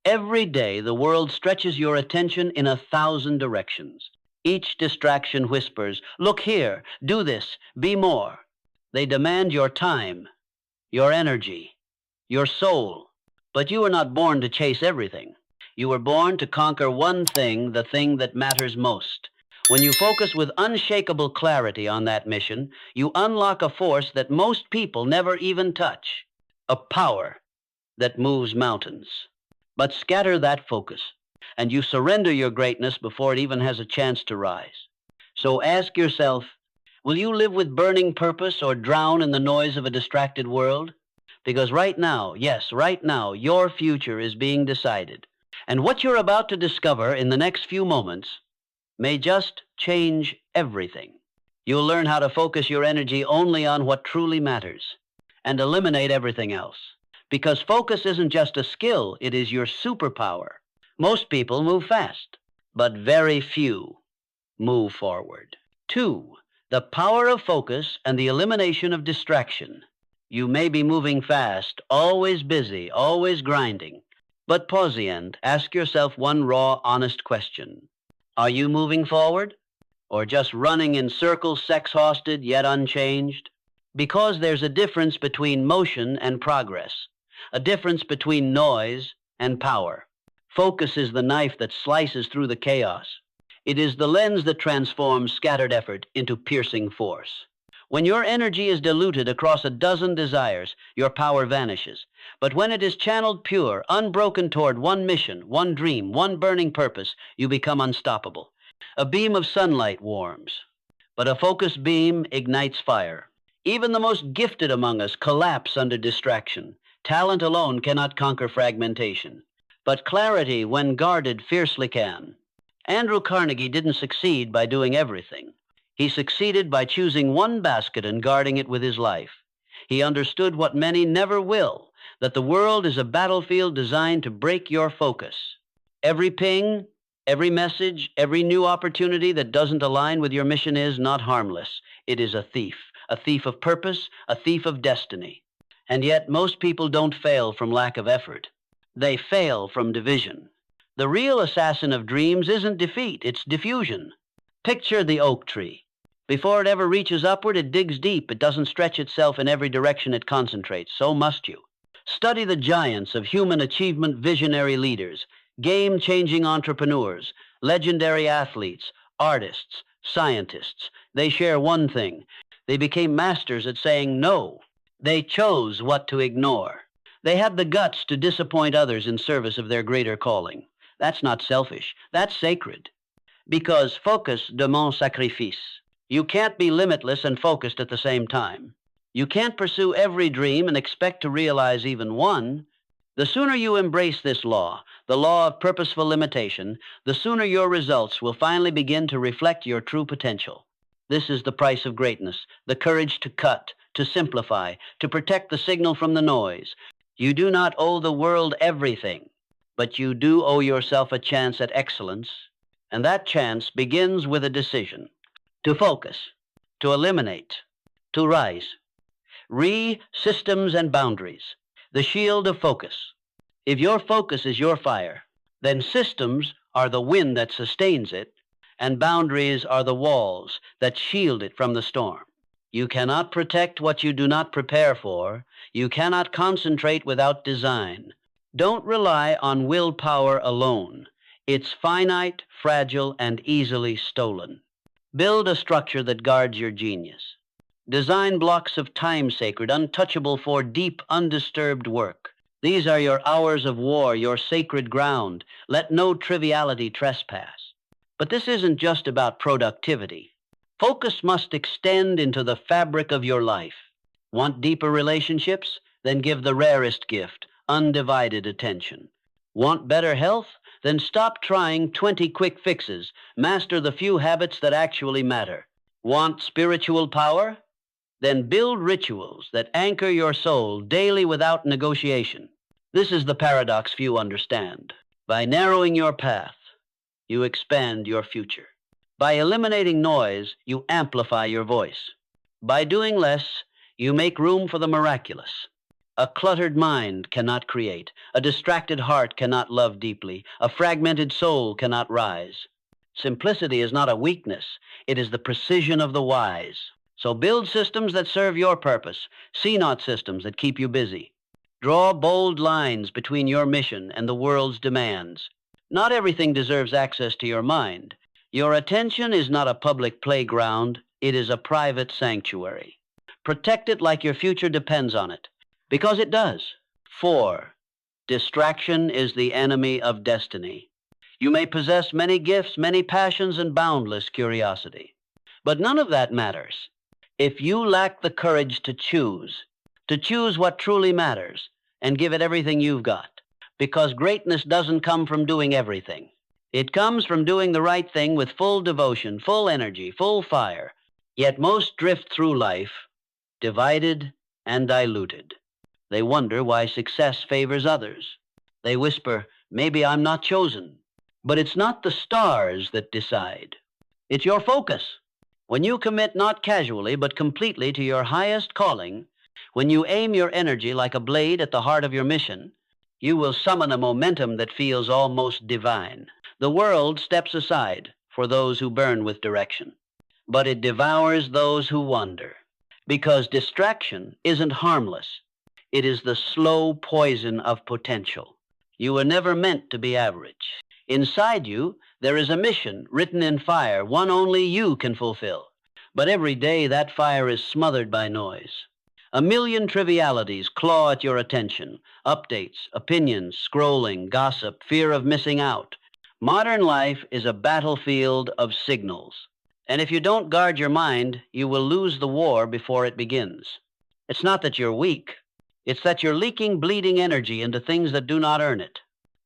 Every day, the world stretches your attention in 1,000 directions. Each distraction whispers, "Look here, do this, be more." They demand your time, your energy, your soul. But you were not born to chase everything. You were born to conquer one thing, the thing that matters most. When you focus with unshakable clarity on that mission, you unlock a force that most people never even touch, a power that moves mountains. But scatter that focus, and you surrender your greatness before it even has a chance to rise. So ask yourself, will you live with burning purpose or drown in the noise of a distracted world? Because right now, yes, right now, your future is being decided. And what you're about to discover in the next few moments may just change everything. You'll learn how to focus your energy only on what truly matters and eliminate everything else. Because focus isn't just a skill, it is your superpower. Most people move fast, but very few move forward. 2. The power of focus and the elimination of distraction. You may be moving fast, always busy, always grinding. But pause the end. Ask yourself one raw, honest question. Are you moving forward? Or just running in circles, sex-hausted, yet unchanged? Because there's a difference between motion and progress, a difference between noise and power. Focus is the knife that slices through the chaos. It is the lens that transforms scattered effort into piercing force. When your energy is diluted across a dozen desires, your power vanishes. But when it is channeled pure, unbroken toward one mission, one dream, one burning purpose, you become unstoppable. A beam of sunlight warms, but a focused beam ignites fire. Even the most gifted among us collapse under distraction. Talent alone cannot conquer fragmentation, but clarity, when guarded, fiercely can. Andrew Carnegie didn't succeed by doing everything. He succeeded by choosing one basket and guarding it with his life. He understood what many never will, that the world is a battlefield designed to break your focus. Every ping, every message, every new opportunity that doesn't align with your mission is not harmless. It is a thief of purpose, a thief of destiny. And yet most people don't fail from lack of effort. They fail from division. The real assassin of dreams isn't defeat, it's diffusion. Picture the oak tree. Before it ever reaches upward, it digs deep. It doesn't stretch itself in every direction it concentrates. So must you. Study the giants of human achievement, visionary leaders, game-changing entrepreneurs, legendary athletes, artists, scientists. They share one thing. They became masters at saying no. They chose what to ignore. They had the guts to disappoint others in service of their greater calling. That's not selfish. That's sacred. Because focus demands sacrifice. You can't be limitless and focused at the same time. You can't pursue every dream and expect to realize even one. The sooner you embrace this law, the law of purposeful limitation, the sooner your results will finally begin to reflect your true potential. This is the price of greatness, the courage to cut, to simplify, to protect the signal from the noise. You do not owe the world everything, but you do owe yourself a chance at excellence, and that chance begins with a decision. To focus, to eliminate, to rise. Systems and boundaries. The shield of focus. If your focus is your fire, then systems are the wind that sustains it, and boundaries are the walls that shield it from the storm. You cannot protect what you do not prepare for. You cannot concentrate without design. Don't rely on willpower alone. It's finite, fragile, and easily stolen. Build a structure that guards your genius. Design blocks of time sacred, untouchable for deep, undisturbed work. These are your hours of war, your sacred ground. Let no triviality trespass. But this isn't just about productivity. Focus must extend into the fabric of your life. Want deeper relationships? Then give the rarest gift, undivided attention. Want better health? Then stop trying 20 quick fixes. Master the few habits that actually matter. Want spiritual power? Then build rituals that anchor your soul daily without negotiation. This is the paradox few understand. By narrowing your path, you expand your future. By eliminating noise, you amplify your voice. By doing less, you make room for the miraculous. A cluttered mind cannot create. A distracted heart cannot love deeply. A fragmented soul cannot rise. Simplicity is not a weakness. It is the precision of the wise. So build systems that serve your purpose. See not systems that keep you busy. Draw bold lines between your mission and the world's demands. Not everything deserves access to your mind. Your attention is not a public playground. It is a private sanctuary. Protect it like your future depends on it, because it does. 4. Distraction is the enemy of destiny. You may possess many gifts, many passions, and boundless curiosity. But none of that matters if you lack the courage to choose what truly matters, and give it everything you've got. Because greatness doesn't come from doing everything. It comes from doing the right thing with full devotion, full energy, full fire. Yet most drift through life divided and diluted. They wonder why success favors others. They whisper, maybe I'm not chosen. But it's not the stars that decide. It's your focus. When you commit not casually but completely to your highest calling, when you aim your energy like a blade at the heart of your mission, you will summon a momentum that feels almost divine. The world steps aside for those who burn with direction, but it devours those who wander. Because distraction isn't harmless. It is the slow poison of potential. You were never meant to be average. Inside you, there is a mission written in fire, one only you can fulfill. But every day that fire is smothered by noise. A million trivialities claw at your attention. Updates, opinions, scrolling, gossip, fear of missing out. Modern life is a battlefield of signals. And if you don't guard your mind, you will lose the war before it begins. It's not that you're weak. It's that you're leaking bleeding energy into things that do not earn it.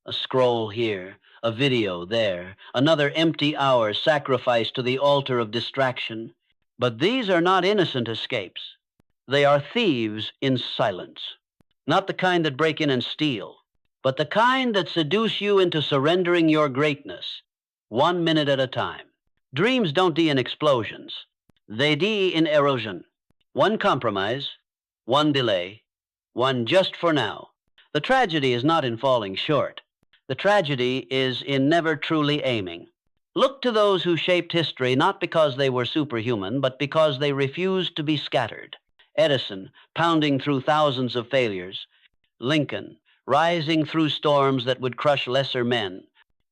A scroll here, a video there, another empty hour sacrificed to the altar of distraction. But these are not innocent escapes. They are thieves in silence. Not the kind that break in and steal, but the kind that seduce you into surrendering your greatness, 1 minute at a time. Dreams don't die in explosions. They die in erosion. One compromise, one delay, one just for now. The tragedy is not in falling short. The tragedy is in never truly aiming. Look to those who shaped history not because they were superhuman, but because they refused to be scattered. Edison, pounding through thousands of failures. Lincoln, rising through storms that would crush lesser men.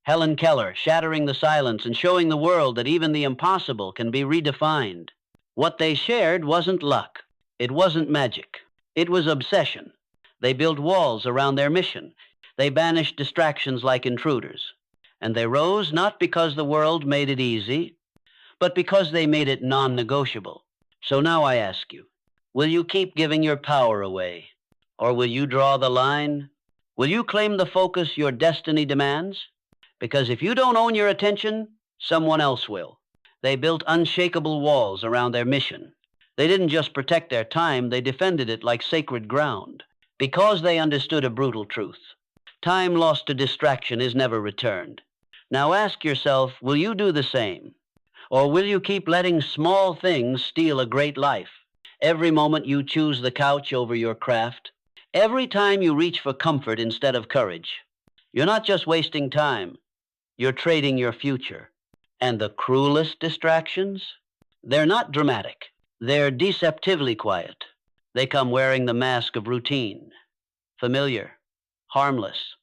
Helen Keller, shattering the silence and showing the world that even the impossible can be redefined. What they shared wasn't luck. It wasn't magic. It was obsession. They built walls around their mission. They banished distractions like intruders. And they rose not because the world made it easy, but because they made it non-negotiable. So now I ask you, will you keep giving your power away? Or will you draw the line? Will you claim the focus your destiny demands? Because if you don't own your attention, someone else will. They built unshakable walls around their mission. They didn't just protect their time, they defended it like sacred ground. Because they understood a brutal truth. Time lost to distraction is never returned. Now ask yourself, will you do the same? Or will you keep letting small things steal a great life? Every moment you choose the couch over your craft. Every time you reach for comfort instead of courage. You're not just wasting time. You're trading your future. And the cruelest distractions? They're not dramatic. They're deceptively quiet. They come wearing the mask of routine. Familiar. Harmless.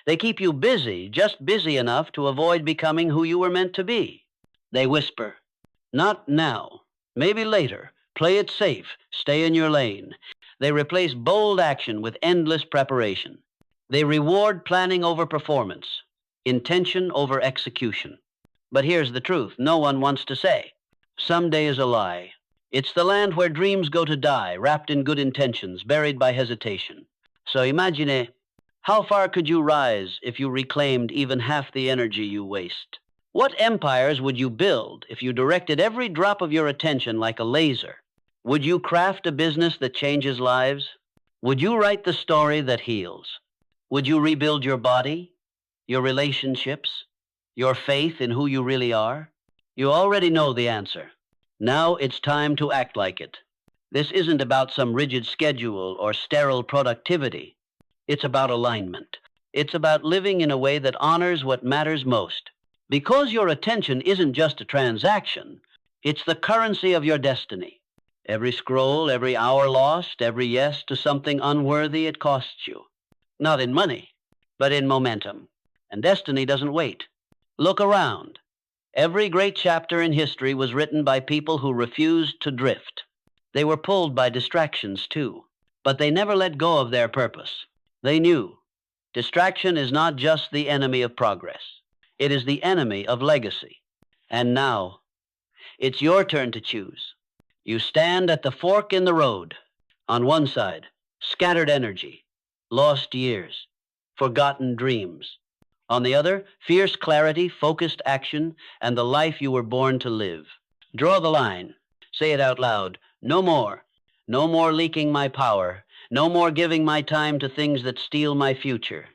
They keep you busy, just busy enough to avoid becoming who you were meant to be. They whisper, not now, maybe later. Play it safe. Stay in your lane. They replace bold action with endless preparation. They reward planning over performance, intention over execution. But here's the truth no one wants to say. Someday is a lie. It's the land where dreams go to die, wrapped in good intentions, buried by hesitation. So imagine, how far could you rise if you reclaimed even half the energy you waste? What empires would you build if you directed every drop of your attention like a laser? Would you craft a business that changes lives? Would you write the story that heals? Would you rebuild your body, your relationships, your faith in who you really are? You already know the answer. Now it's time to act like it. This isn't about some rigid schedule or sterile productivity. It's about alignment. It's about living in a way that honors what matters most. Because your attention isn't just a transaction, it's the currency of your destiny. Every scroll, every hour lost, every yes to something unworthy, it costs you. Not in money, but in momentum. And destiny doesn't wait. Look around. Every great chapter in history was written by people who refused to drift. They were pulled by distractions too, but they never let go of their purpose. They knew distraction is not just the enemy of progress, it is the enemy of legacy. And now, it's your turn to choose. You stand at the fork in the road. On one side, scattered energy, lost years, forgotten dreams. On the other, fierce clarity, focused action, and the life you were born to live. Draw the line. Say it out loud. No more. No more leaking my power. No more giving my time to things that steal my future.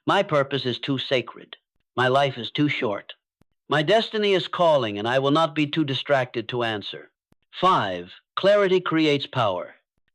My purpose is too sacred. My life is too short. My destiny is calling, and I will not be too distracted to answer. 5. Clarity creates power.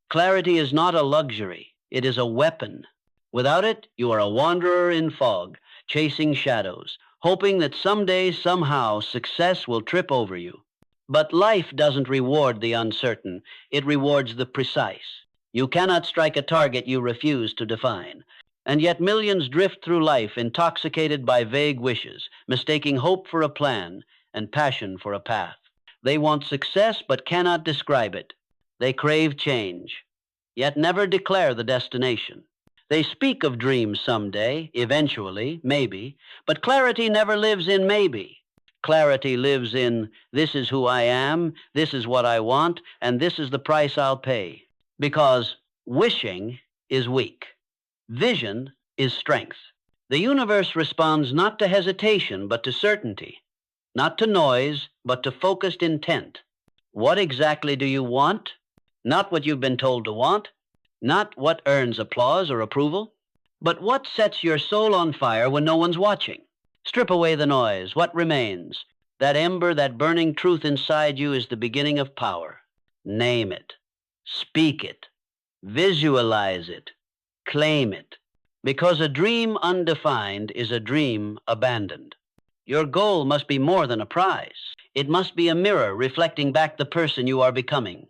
Clarity is not a luxury. It is a weapon. Without it, you are a wanderer in fog, chasing shadows, hoping that someday, somehow, success will trip over you. But life doesn't reward the uncertain. It rewards the precise. You cannot strike a target you refuse to define. And yet millions drift through life intoxicated by vague wishes, mistaking hope for a plan and passion for a path. They want success but cannot describe it. They crave change, yet never declare the destination. They speak of dreams someday, eventually, maybe, but clarity never lives in maybe. Clarity lives in, this is who I am, this is what I want, and this is the price I'll pay. Because wishing is weak. Vision is strength. The universe responds not to hesitation, but to certainty. Not to noise, but to focused intent. What exactly do you want? Not what you've been told to want. Not what earns applause or approval, but what sets your soul on fire when no one's watching. Strip away the noise. What remains? That ember, that burning truth inside you is the beginning of power. Name it. Speak it. Visualize it. Claim it. Because a dream undefined is a dream abandoned. Your goal must be more than a prize. It must be a mirror reflecting back the person you are becoming.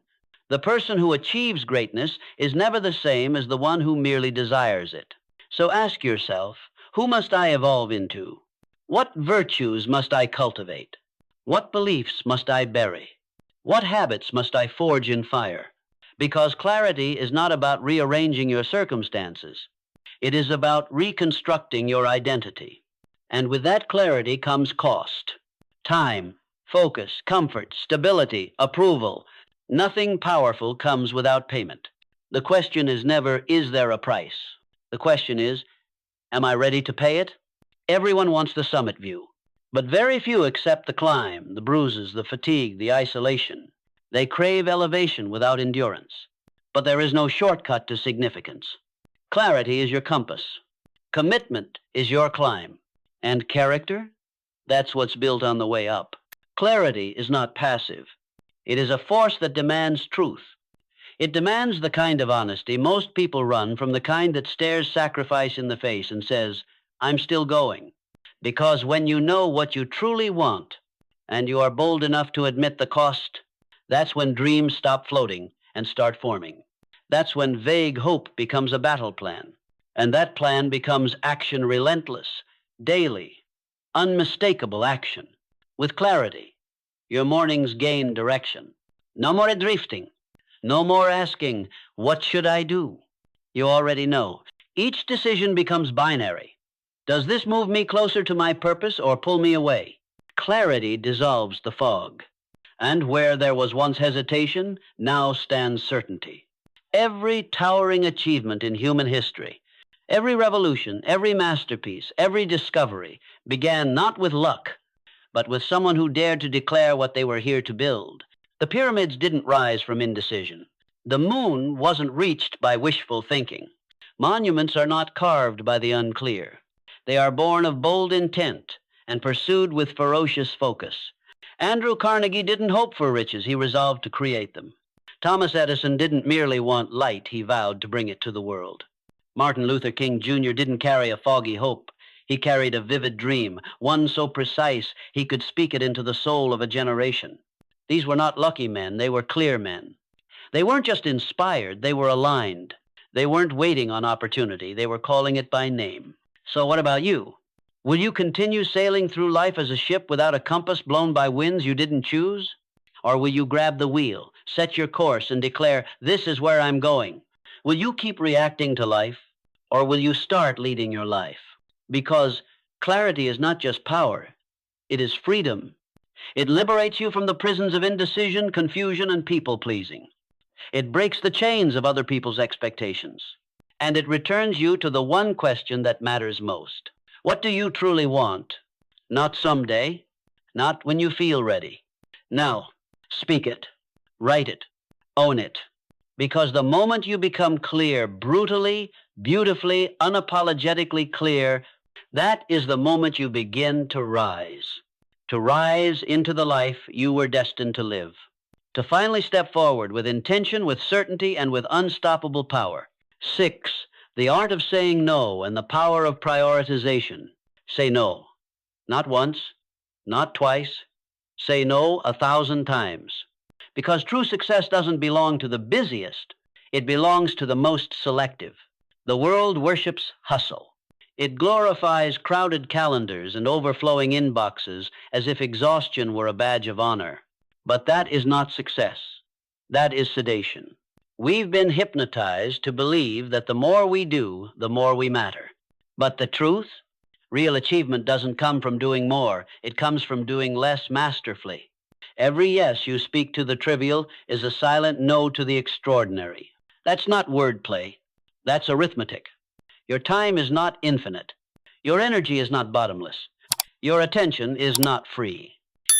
The person who achieves greatness is never the same as the one who merely desires it. So ask yourself, who must I evolve into? What virtues must I cultivate? What beliefs must I bury? What habits must I forge in fire? Because clarity is not about rearranging your circumstances. It is about reconstructing your identity. And with that clarity comes cost. Time, focus, comfort, stability, approval. Nothing powerful comes without payment. The question is never, is there a price? The question is, am I ready to pay it? Everyone wants the summit view, but very few accept the climb, the bruises, the fatigue, the isolation. They crave elevation without endurance. But there is no shortcut to significance. Clarity is your compass. Commitment is your climb. And character? That's what's built on the way up. Clarity is not passive. It is a force that demands truth. It demands the kind of honesty most people run from, the kind that stares sacrifice in the face and says, I'm still going. Because when you know what you truly want, and you are bold enough to admit the cost, that's when dreams stop floating and start forming. That's when vague hope becomes a battle plan. And that plan becomes action, relentless, daily, unmistakable action. With clarity, your mornings gain direction. No more drifting. No more asking, what should I do? You already know. Each decision becomes binary. Does this move me closer to my purpose or pull me away? Clarity dissolves the fog. And where there was once hesitation, now stands certainty. Every towering achievement in human history, every revolution, every masterpiece, every discovery began not with luck, but with someone who dared to declare what they were here to build. The pyramids didn't rise from indecision. The moon wasn't reached by wishful thinking. Monuments are not carved by the unclear. They are born of bold intent and pursued with ferocious focus. Andrew Carnegie didn't hope for riches, he resolved to create them. Thomas Edison didn't merely want light, he vowed to bring it to the world. Martin Luther King Jr. didn't carry a foggy hope. He carried a vivid dream, one so precise he could speak it into the soul of a generation. These were not lucky men, they were clear men. They weren't just inspired, they were aligned. They weren't waiting on opportunity, they were calling it by name. So what about you? Will you continue sailing through life as a ship without a compass blown by winds you didn't choose? Or will you grab the wheel, set your course, and declare, "This is where I'm going"? Will you keep reacting to life, or will you start leading your life? Because clarity is not just power, it is freedom. It liberates you from the prisons of indecision, confusion, and people-pleasing. It breaks the chains of other people's expectations. And it returns you to the one question that matters most. What do you truly want? Not someday, not when you feel ready. Now, speak it, write it, own it. Because the moment you become clear, brutally, beautifully, unapologetically clear, that is the moment you begin to rise into the life you were destined to live, to finally step forward with intention, with certainty, and with unstoppable power. 6, the art of saying no and the power of prioritization. Say no. Not once, not twice. Say no 1,000 times. Because true success doesn't belong to the busiest, it belongs to the most selective. The world worships hustle. It glorifies crowded calendars and overflowing inboxes as if exhaustion were a badge of honor. But that is not success. That is sedation. We've been hypnotized to believe that the more we do, the more we matter. But the truth? Real achievement doesn't come from doing more. It comes from doing less masterfully. Every yes you speak to the trivial is a silent no to the extraordinary. That's not wordplay. That's arithmetic. Your time is not infinite. Your energy is not bottomless. Your attention is not free.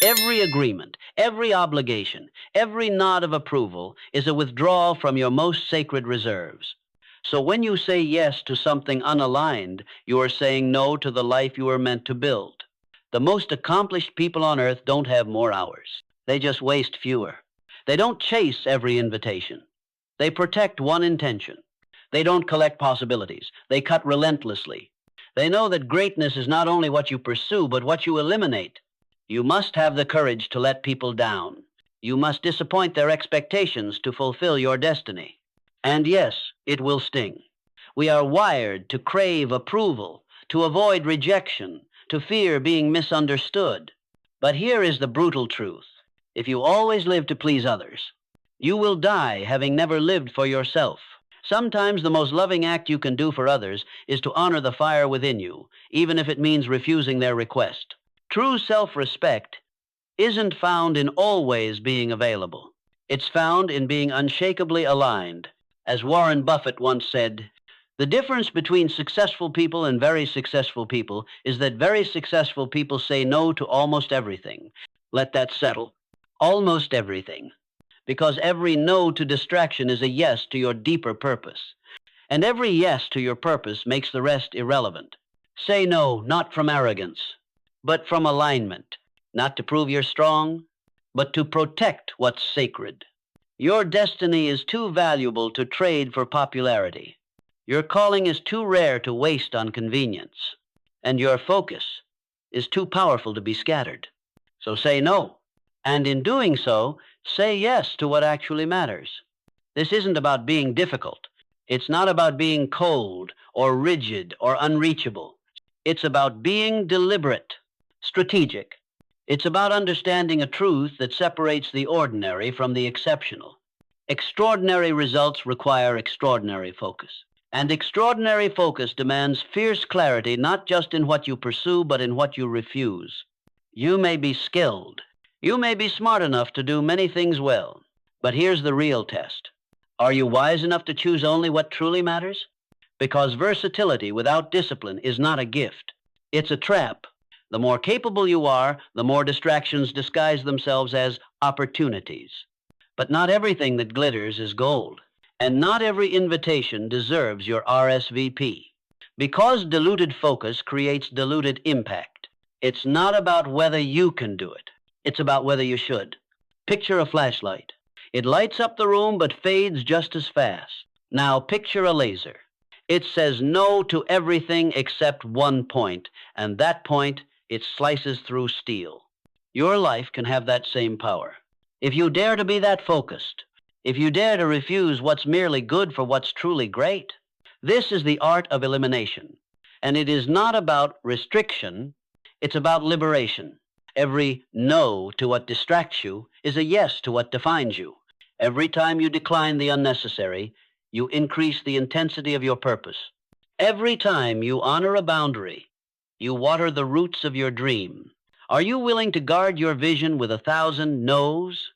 Every agreement, every obligation, every nod of approval is a withdrawal from your most sacred reserves. So when you say yes to something unaligned, you are saying no to the life you were meant to build. The most accomplished people on earth don't have more hours. They just waste fewer. They don't chase every invitation. They protect one intention. They don't collect possibilities. They cut relentlessly. They know that greatness is not only what you pursue, but what you eliminate. You must have the courage to let people down. You must disappoint their expectations to fulfill your destiny. And yes, it will sting. We are wired to crave approval, to avoid rejection, to fear being misunderstood. But here is the brutal truth. If you always live to please others, you will die having never lived for yourself. Sometimes the most loving act you can do for others is to honor the fire within you, even if it means refusing their request. True self-respect isn't found in always being available. It's found in being unshakably aligned. As Warren Buffett once said, the difference between successful people and very successful people is that very successful people say no to almost everything. Let that settle. Almost everything. Because every no to distraction is a yes to your deeper purpose. And every yes to your purpose makes the rest irrelevant. Say no, not from arrogance, but from alignment. Not to prove you're strong, but to protect what's sacred. Your destiny is too valuable to trade for popularity. Your calling is too rare to waste on convenience. And your focus is too powerful to be scattered. So say no. And in doing so, say yes to what actually matters. This isn't about being difficult. It's not about being cold or rigid or unreachable. It's about being deliberate, strategic. It's about understanding a truth that separates the ordinary from the exceptional. Extraordinary results require extraordinary focus. And extraordinary focus demands fierce clarity, not just in what you pursue, but in what you refuse. You may be skilled. You may be smart enough to do many things well. But here's the real test. Are you wise enough to choose only what truly matters? Because versatility without discipline is not a gift. It's a trap. The more capable you are, the more distractions disguise themselves as opportunities. But not everything that glitters is gold. And not every invitation deserves your RSVP. Because diluted focus creates diluted impact. It's not about whether you can do it. It's about whether you should. Picture a flashlight. It lights up the room but fades just as fast. Now picture a laser. It says no to everything except one point, and that point, it slices through steel. Your life can have that same power. If you dare to be that focused, if you dare to refuse what's merely good for what's truly great, this is the art of elimination. And it is not about restriction, it's about liberation. Every no to what distracts you is a yes to what defines you. Every time you decline the unnecessary, you increase the intensity of your purpose. Every time you honor a boundary, you water the roots of your dream. Are you willing to guard your vision with 1,000 no's?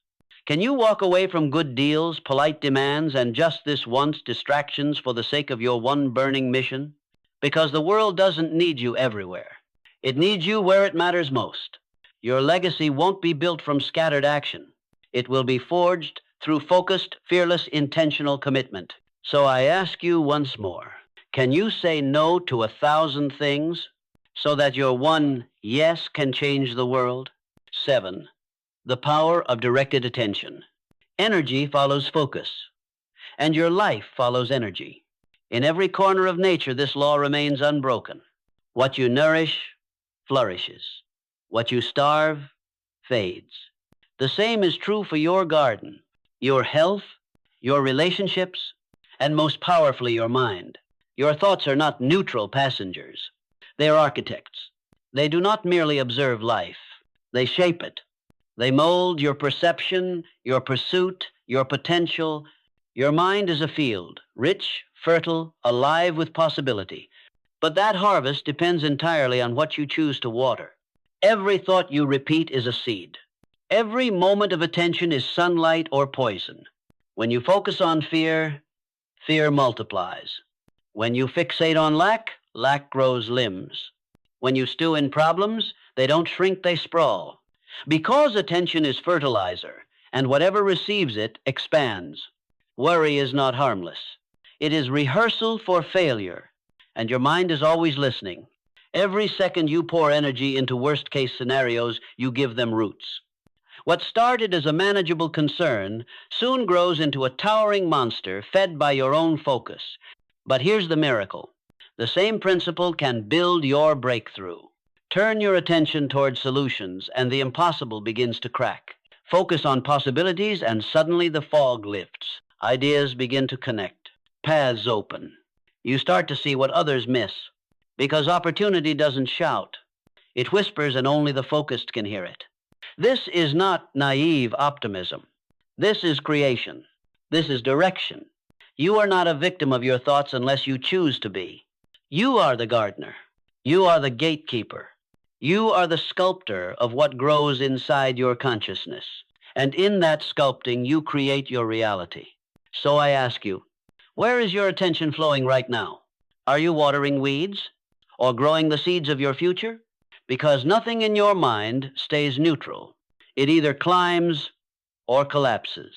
Can you walk away from good deals, polite demands, and just this once distractions for the sake of your one burning mission? Because the world doesn't need you everywhere. It needs you where it matters most. Your legacy won't be built from scattered action. It will be forged through focused, fearless, intentional commitment. So I ask you once more, can you say no to 1,000 things so that your one yes can change the world? 7. The power of directed attention. Energy follows focus, and your life follows energy. In every corner of nature, this law remains unbroken. What you nourish flourishes. What you starve fades. The same is true for your garden, your health, your relationships, and most powerfully, your mind. Your thoughts are not neutral passengers. They are architects. They do not merely observe life. They shape it. They mold your perception, your pursuit, your potential. Your mind is a field, rich, fertile, alive with possibility. But that harvest depends entirely on what you choose to water. Every thought you repeat is a seed. Every moment of attention is sunlight or poison. When you focus on fear, fear multiplies. When you fixate on lack, lack grows limbs. When you stew in problems, they don't shrink, they sprawl. Because attention is fertilizer, and whatever receives it expands. Worry is not harmless. It is rehearsal for failure, and your mind is always listening. Every second you pour energy into worst-case scenarios, you give them roots. What started as a manageable concern soon grows into a towering monster fed by your own focus. But here's the miracle. The same principle can build your breakthrough. Turn your attention toward solutions, and the impossible begins to crack. Focus on possibilities, and suddenly the fog lifts. Ideas begin to connect. Paths open. You start to see what others miss. Because opportunity doesn't shout. It whispers, and only the focused can hear it. This is not naive optimism. This is creation. This is direction. You are not a victim of your thoughts unless you choose to be. You are the gardener. You are the gatekeeper. You are the sculptor of what grows inside your consciousness. And in that sculpting, you create your reality. So I ask you, where is your attention flowing right now? Are you watering weeds or growing the seeds of your future? Because nothing in your mind stays neutral. It either climbs or collapses.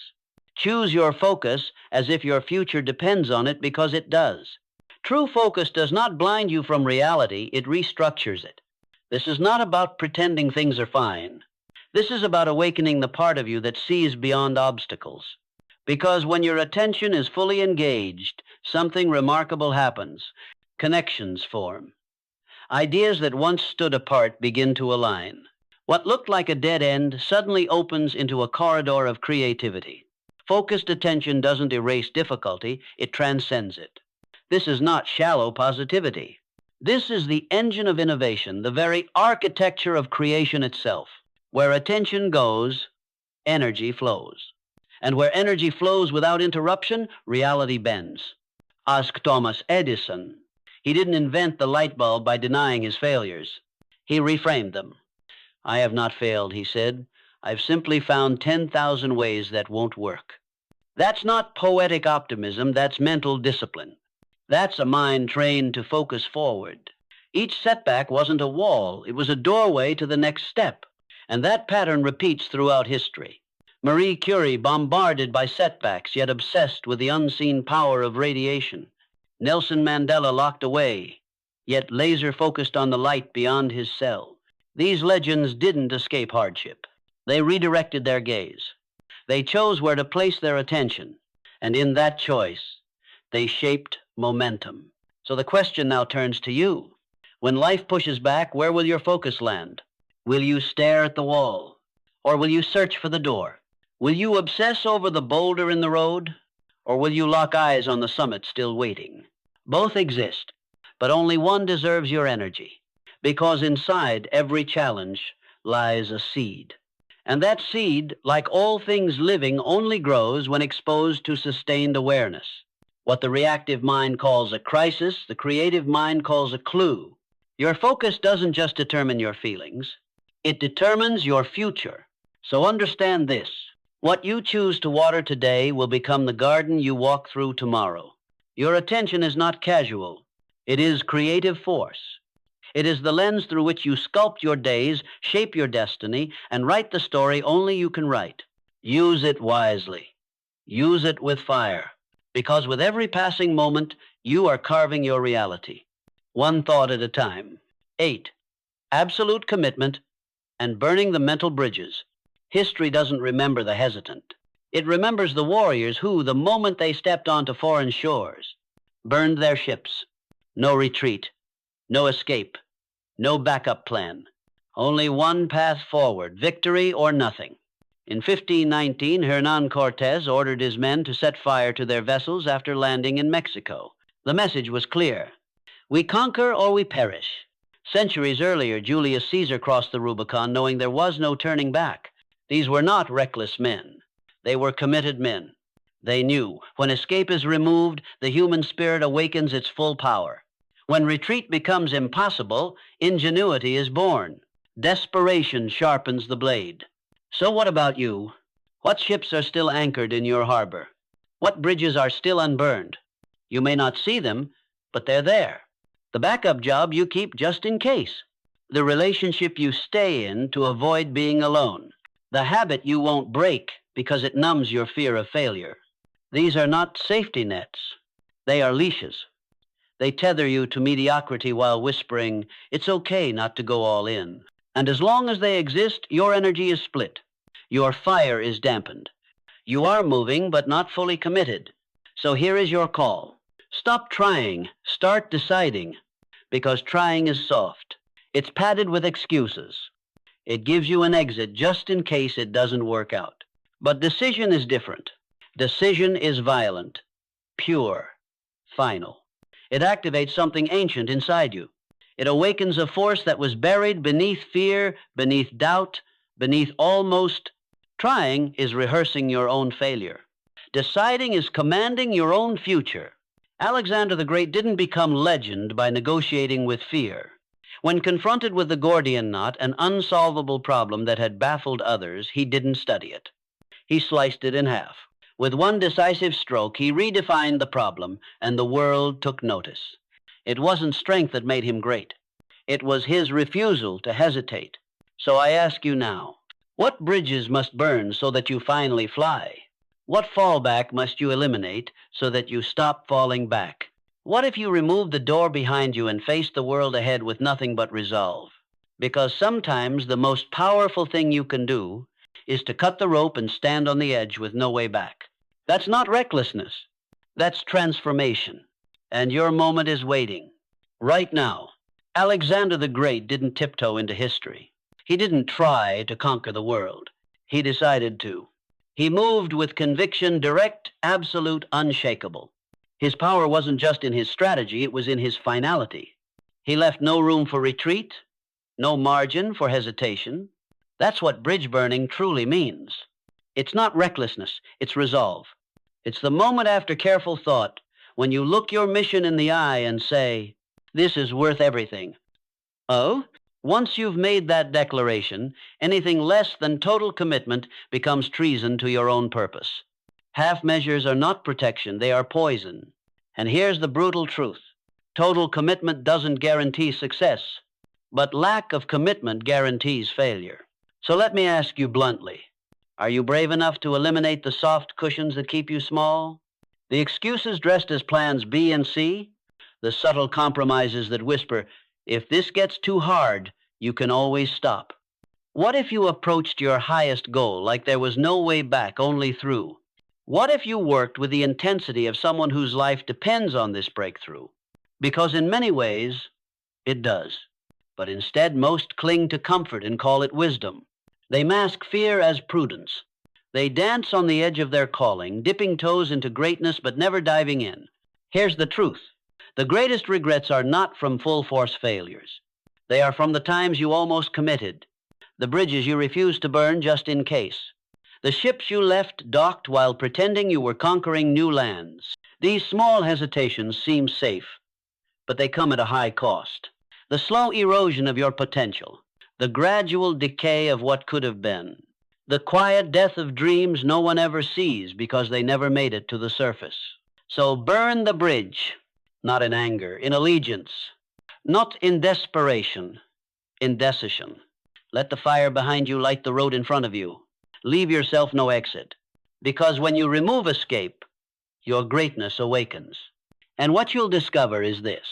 Choose your focus as if your future depends on it, because it does. True focus does not blind you from reality, it restructures it. This is not about pretending things are fine. This is about awakening the part of you that sees beyond obstacles. Because when your attention is fully engaged, something remarkable happens. Connections form. Ideas that once stood apart begin to align. What looked like a dead end suddenly opens into a corridor of creativity. Focused attention doesn't erase difficulty, it transcends it. This is not shallow positivity. This is the engine of innovation, the very architecture of creation itself. Where attention goes, energy flows. And where energy flows without interruption, reality bends. Ask Thomas Edison. He didn't invent the light bulb by denying his failures. He reframed them. I have not failed, he said. I've simply found 10,000 ways that won't work. That's not poetic optimism, that's mental discipline. That's a mind trained to focus forward. Each setback wasn't a wall, it was a doorway to the next step. And that pattern repeats throughout history. Marie Curie, bombarded by setbacks, yet obsessed with the unseen power of radiation. Nelson Mandela, locked away, yet laser-focused on the light beyond his cell. These legends didn't escape hardship. They redirected their gaze. They chose where to place their attention, and in that choice, they shaped momentum. So the question now turns to you. When life pushes back, where will your focus land? Will you stare at the wall? Or will you search for the door? Will you obsess over the boulder in the road? Or will you lock eyes on the summit still waiting? Both exist, but only one deserves your energy, because inside every challenge lies a seed. And that seed, like all things living, only grows when exposed to sustained awareness. What the reactive mind calls a crisis, the creative mind calls a clue. Your focus doesn't just determine your feelings, it determines your future. So understand this. What you choose to water today will become the garden you walk through tomorrow. Your attention is not casual. It is creative force. It is the lens through which you sculpt your days, shape your destiny, and write the story only you can write. Use it wisely. Use it with fire, because with every passing moment, you are carving your reality. One thought at a time. 8. Absolute commitment and burning the mental bridges. History doesn't remember the hesitant. It remembers the warriors who, the moment they stepped onto foreign shores, burned their ships. No retreat, no escape, no backup plan. Only one path forward, victory or nothing. In 1519, Hernán Cortés ordered his men to set fire to their vessels after landing in Mexico. The message was clear. We conquer or we perish. Centuries earlier, Julius Caesar crossed the Rubicon knowing there was no turning back. These were not reckless men. They were committed men. They knew when escape is removed, the human spirit awakens its full power. When retreat becomes impossible, ingenuity is born. Desperation sharpens the blade. So what about you? What ships are still anchored in your harbor? What bridges are still unburned? You may not see them, but they're there. The backup job you keep just in case. The relationship you stay in to avoid being alone. The habit you won't break because it numbs your fear of failure. These are not safety nets. They are leashes. They tether you to mediocrity while whispering, it's okay not to go all in. And as long as they exist, your energy is split. Your fire is dampened. You are moving, but not fully committed. So here is your call. Stop trying. Start deciding. Because trying is soft. It's padded with excuses. It gives you an exit just in case it doesn't work out. But decision is different. Decision is violent, pure, final. It activates something ancient inside you. It awakens a force that was buried beneath fear, beneath doubt, beneath almost. Trying is rehearsing your own failure. Deciding is commanding your own future. Alexander the Great didn't become legend by negotiating with fear. When confronted with the Gordian knot, an unsolvable problem that had baffled others, he didn't study it. He sliced it in half. With one decisive stroke, he redefined the problem, and the world took notice. It wasn't strength that made him great. It was his refusal to hesitate. So I ask you now, what bridges must burn so that you finally fly? What fallback must you eliminate so that you stop falling back? What if you removed the door behind you and faced the world ahead with nothing but resolve? Because sometimes the most powerful thing you can do is to cut the rope and stand on the edge with no way back. That's not recklessness. That's transformation. And your moment is waiting. Right now. Alexander the Great didn't tiptoe into history. He didn't try to conquer the world. He decided to. He moved with conviction, direct, absolute, unshakable. His power wasn't just in his strategy, it was in his finality. He left no room for retreat, no margin for hesitation. That's what bridge burning truly means. It's not recklessness, it's resolve. It's the moment after careful thought when you look your mission in the eye and say, this is worth everything. Oh? Once you've made that declaration, anything less than total commitment becomes treason to your own purpose. Half measures are not protection, they are poison. And here's the brutal truth. Total commitment doesn't guarantee success, but lack of commitment guarantees failure. So let me ask you bluntly, are you brave enough to eliminate the soft cushions that keep you small? The excuses dressed as plans B and C? The subtle compromises that whisper, if this gets too hard, you can always stop. What if you approached your highest goal like there was no way back, only through? What if you worked with the intensity of someone whose life depends on this breakthrough? Because in many ways, it does. But instead, most cling to comfort and call it wisdom. They mask fear as prudence. They dance on the edge of their calling, dipping toes into greatness but never diving in. Here's the truth. The greatest regrets are not from full force failures. They are from the times you almost committed, the bridges you refused to burn just in case, the ships you left docked while pretending you were conquering new lands. These small hesitations seem safe, but they come at a high cost. The slow erosion of your potential, the gradual decay of what could have been, the quiet death of dreams no one ever sees because they never made it to the surface. So burn the bridge, not in anger, in allegiance, not in desperation, in decision. Let the fire behind you light the road in front of you. Leave yourself no exit, because when you remove escape, your greatness awakens. And what you'll discover is this.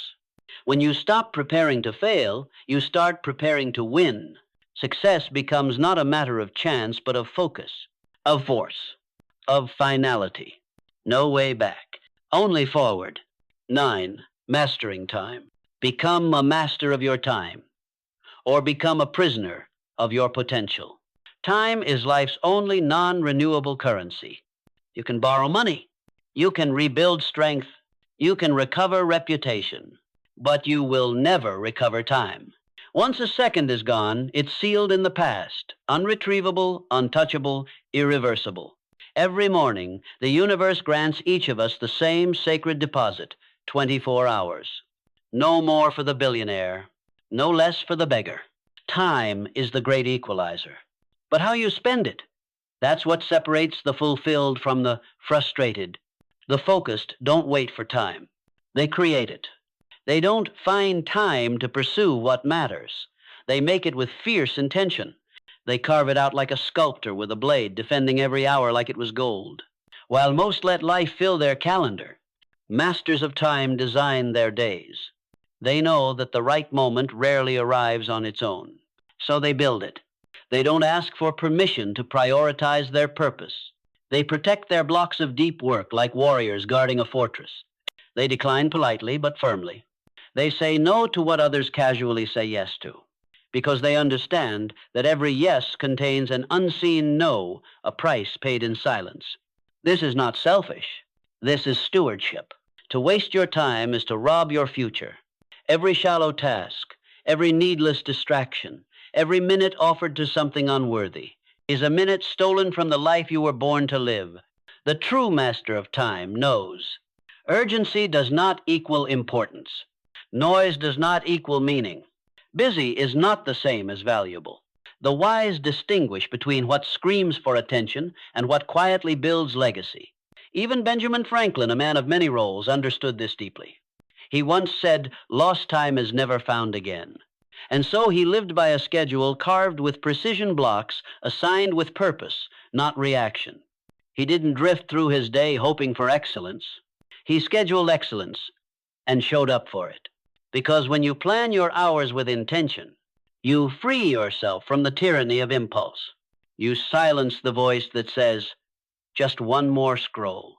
When you stop preparing to fail, you start preparing to win. Success becomes not a matter of chance, but of focus, of force, of finality. No way back, only forward. 9. Mastering time. Become a master of your time, or become a prisoner of your potential. Time is life's only non-renewable currency. You can borrow money. You can rebuild strength. You can recover reputation. But you will never recover time. Once a second is gone, it's sealed in the past, unretrievable, untouchable, irreversible. Every morning, the universe grants each of us the same sacred deposit, 24 hours. No more for the billionaire, no less for the beggar. Time is the great equalizer. But how you spend it, that's what separates the fulfilled from the frustrated. The focused don't wait for time. They create it. They don't find time to pursue what matters. They make it with fierce intention. They carve it out like a sculptor with a blade, defending every hour like it was gold. While most let life fill their calendar, masters of time design their days. They know that the right moment rarely arrives on its own, so they build it. They don't ask for permission to prioritize their purpose. They protect their blocks of deep work like warriors guarding a fortress. They decline politely but firmly. They say no to what others casually say yes to, because they understand that every yes contains an unseen no, a price paid in silence. This is not selfish. This is stewardship. To waste your time is to rob your future. Every shallow task, every needless distraction, every minute offered to something unworthy is a minute stolen from the life you were born to live. The true master of time knows urgency does not equal importance. Noise does not equal meaning. Busy is not the same as valuable. The wise distinguish between what screams for attention and what quietly builds legacy. Even Benjamin Franklin, a man of many roles, understood this deeply. He once said, "Lost time is never found again." And so he lived by a schedule carved with precision blocks, assigned with purpose, not reaction. He didn't drift through his day hoping for excellence. He scheduled excellence and showed up for it. Because when you plan your hours with intention, you free yourself from the tyranny of impulse. You silence the voice that says, "Just one more scroll."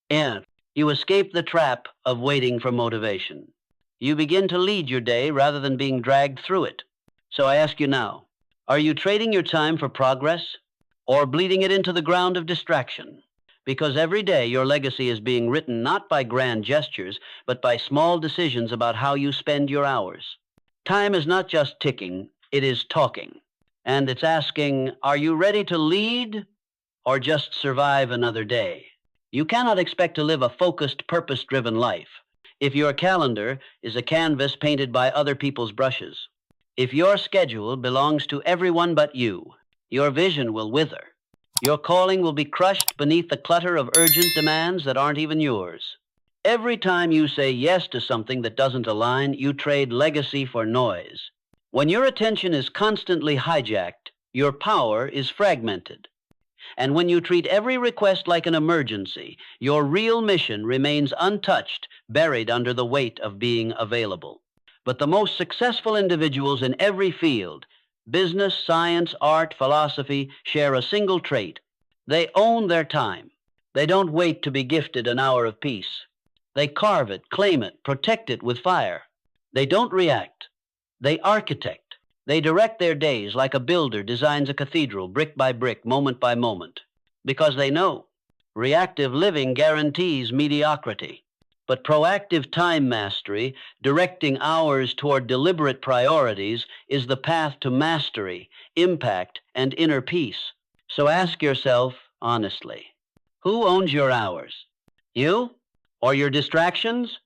And you escape the trap of waiting for motivation. You begin to lead your day rather than being dragged through it. So I ask you now, are you trading your time for progress or bleeding it into the ground of distraction? Because every day your legacy is being written not by grand gestures, but by small decisions about how you spend your hours. Time is not just ticking, it is talking. And it's asking, are you ready to lead or just survive another day? You cannot expect to live a focused, purpose-driven life if your calendar is a canvas painted by other people's brushes. If your schedule belongs to everyone but you, your vision will wither. Your calling will be crushed beneath the clutter of urgent demands that aren't even yours. Every time you say yes to something that doesn't align, you trade legacy for noise. When your attention is constantly hijacked, your power is fragmented. And when you treat every request like an emergency, your real mission remains untouched, buried under the weight of being available. But the most successful individuals in every field Business, science, art, philosophy share a single trait. They own their time. They don't wait to be gifted an hour of peace. They carve it, claim it, protect it with fire. They don't react. They architect. They direct their days like a builder designs a cathedral, brick by brick, moment by moment. Because they know reactive living guarantees mediocrity. But proactive time mastery, directing hours toward deliberate priorities, is the path to mastery, impact, and inner peace. So ask yourself honestly, who owns your hours? You? Or your distractions?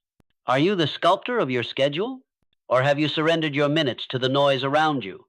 Are you the sculptor of your schedule? Or have you surrendered your minutes to the noise around you?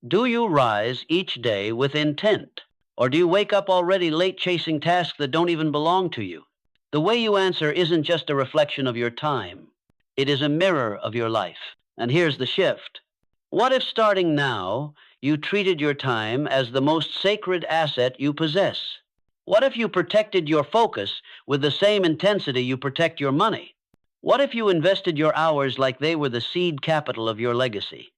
Do you rise each day with intent? Or do you wake up already late chasing tasks that don't even belong to you? The way you answer isn't just a reflection of your time. It is a mirror of your life. And here's the shift. What if starting now, you treated your time as the most sacred asset you possess? What if you protected your focus with the same intensity you protect your money? What if you invested your hours like they were the seed capital of your legacy?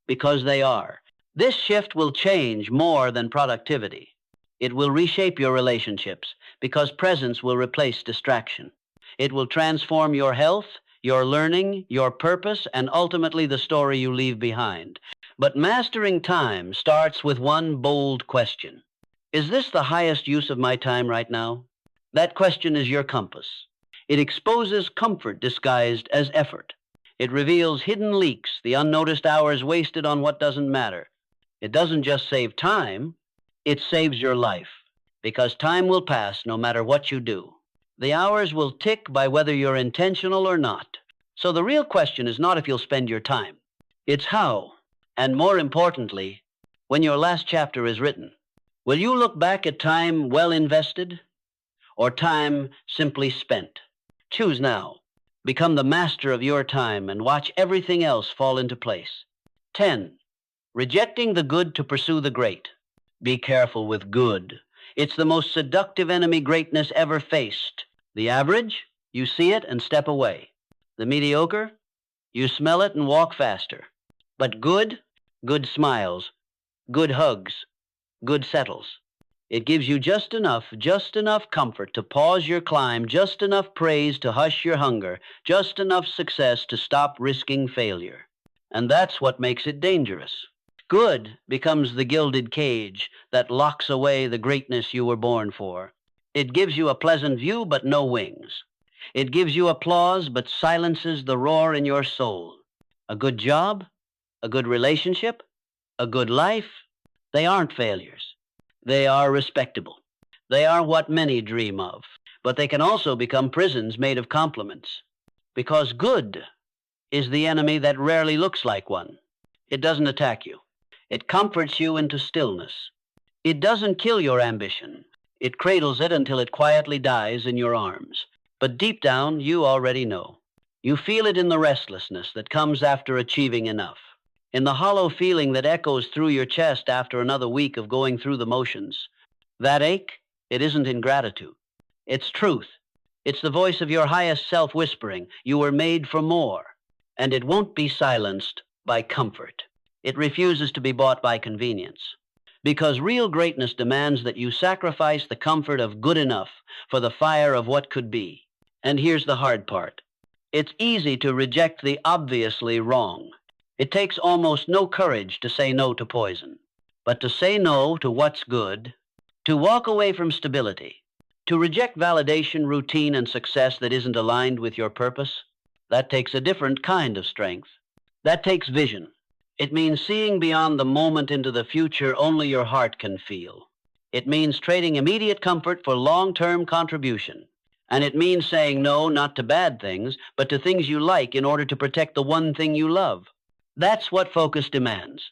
Because they are. This shift will change more than productivity. It will reshape your relationships because presence will replace distraction. It will transform your health, your learning, your purpose, and ultimately the story you leave behind. But mastering time starts with one bold question. Is this the highest use of my time right now? That question is your compass. It exposes comfort disguised as effort. It reveals hidden leaks, the unnoticed hours wasted on what doesn't matter. It doesn't just save time, it saves your life, because time will pass no matter what you do. The hours will tick by whether you're intentional or not. So the real question is not if you'll spend your time. It's how, and more importantly, when your last chapter is written. Will you look back at time well invested or time simply spent? Choose now. Become the master of your time and watch everything else fall into place. 10. Rejecting the good to pursue the great. Be careful with good. It's the most seductive enemy greatness ever faced. The average, you see it and step away. The mediocre, you smell it and walk faster. But good, good smiles, good hugs, good settles. It gives you just enough comfort to pause your climb, just enough praise to hush your hunger, just enough success to stop risking failure. And that's what makes it dangerous. Good becomes the gilded cage that locks away the greatness you were born for. It gives you a pleasant view, but no wings. It gives you applause, but silences the roar in your soul. A good job, a good relationship, a good life, they aren't failures. They are respectable. They are what many dream of, but they can also become prisons made of compliments. Because good is the enemy that rarely looks like one. It doesn't attack you. It comforts you into stillness. It doesn't kill your ambition. It cradles it until it quietly dies in your arms. But deep down, you already know. You feel it in the restlessness that comes after achieving enough, in the hollow feeling that echoes through your chest after another week of going through the motions. That ache, it isn't ingratitude. It's truth. It's the voice of your highest self whispering, you were made for more. And it won't be silenced by comfort. It refuses to be bought by convenience. Because real greatness demands that you sacrifice the comfort of good enough for the fire of what could be. And here's the hard part. It's easy to reject the obviously wrong. It takes almost no courage to say no to poison. But to say no to what's good, to walk away from stability, to reject validation, routine, and success that isn't aligned with your purpose, that takes a different kind of strength. That takes vision. It means seeing beyond the moment into the future only your heart can feel. It means trading immediate comfort for long-term contribution. And it means saying no, not to bad things, but to things you like in order to protect the one thing you love. That's what focus demands.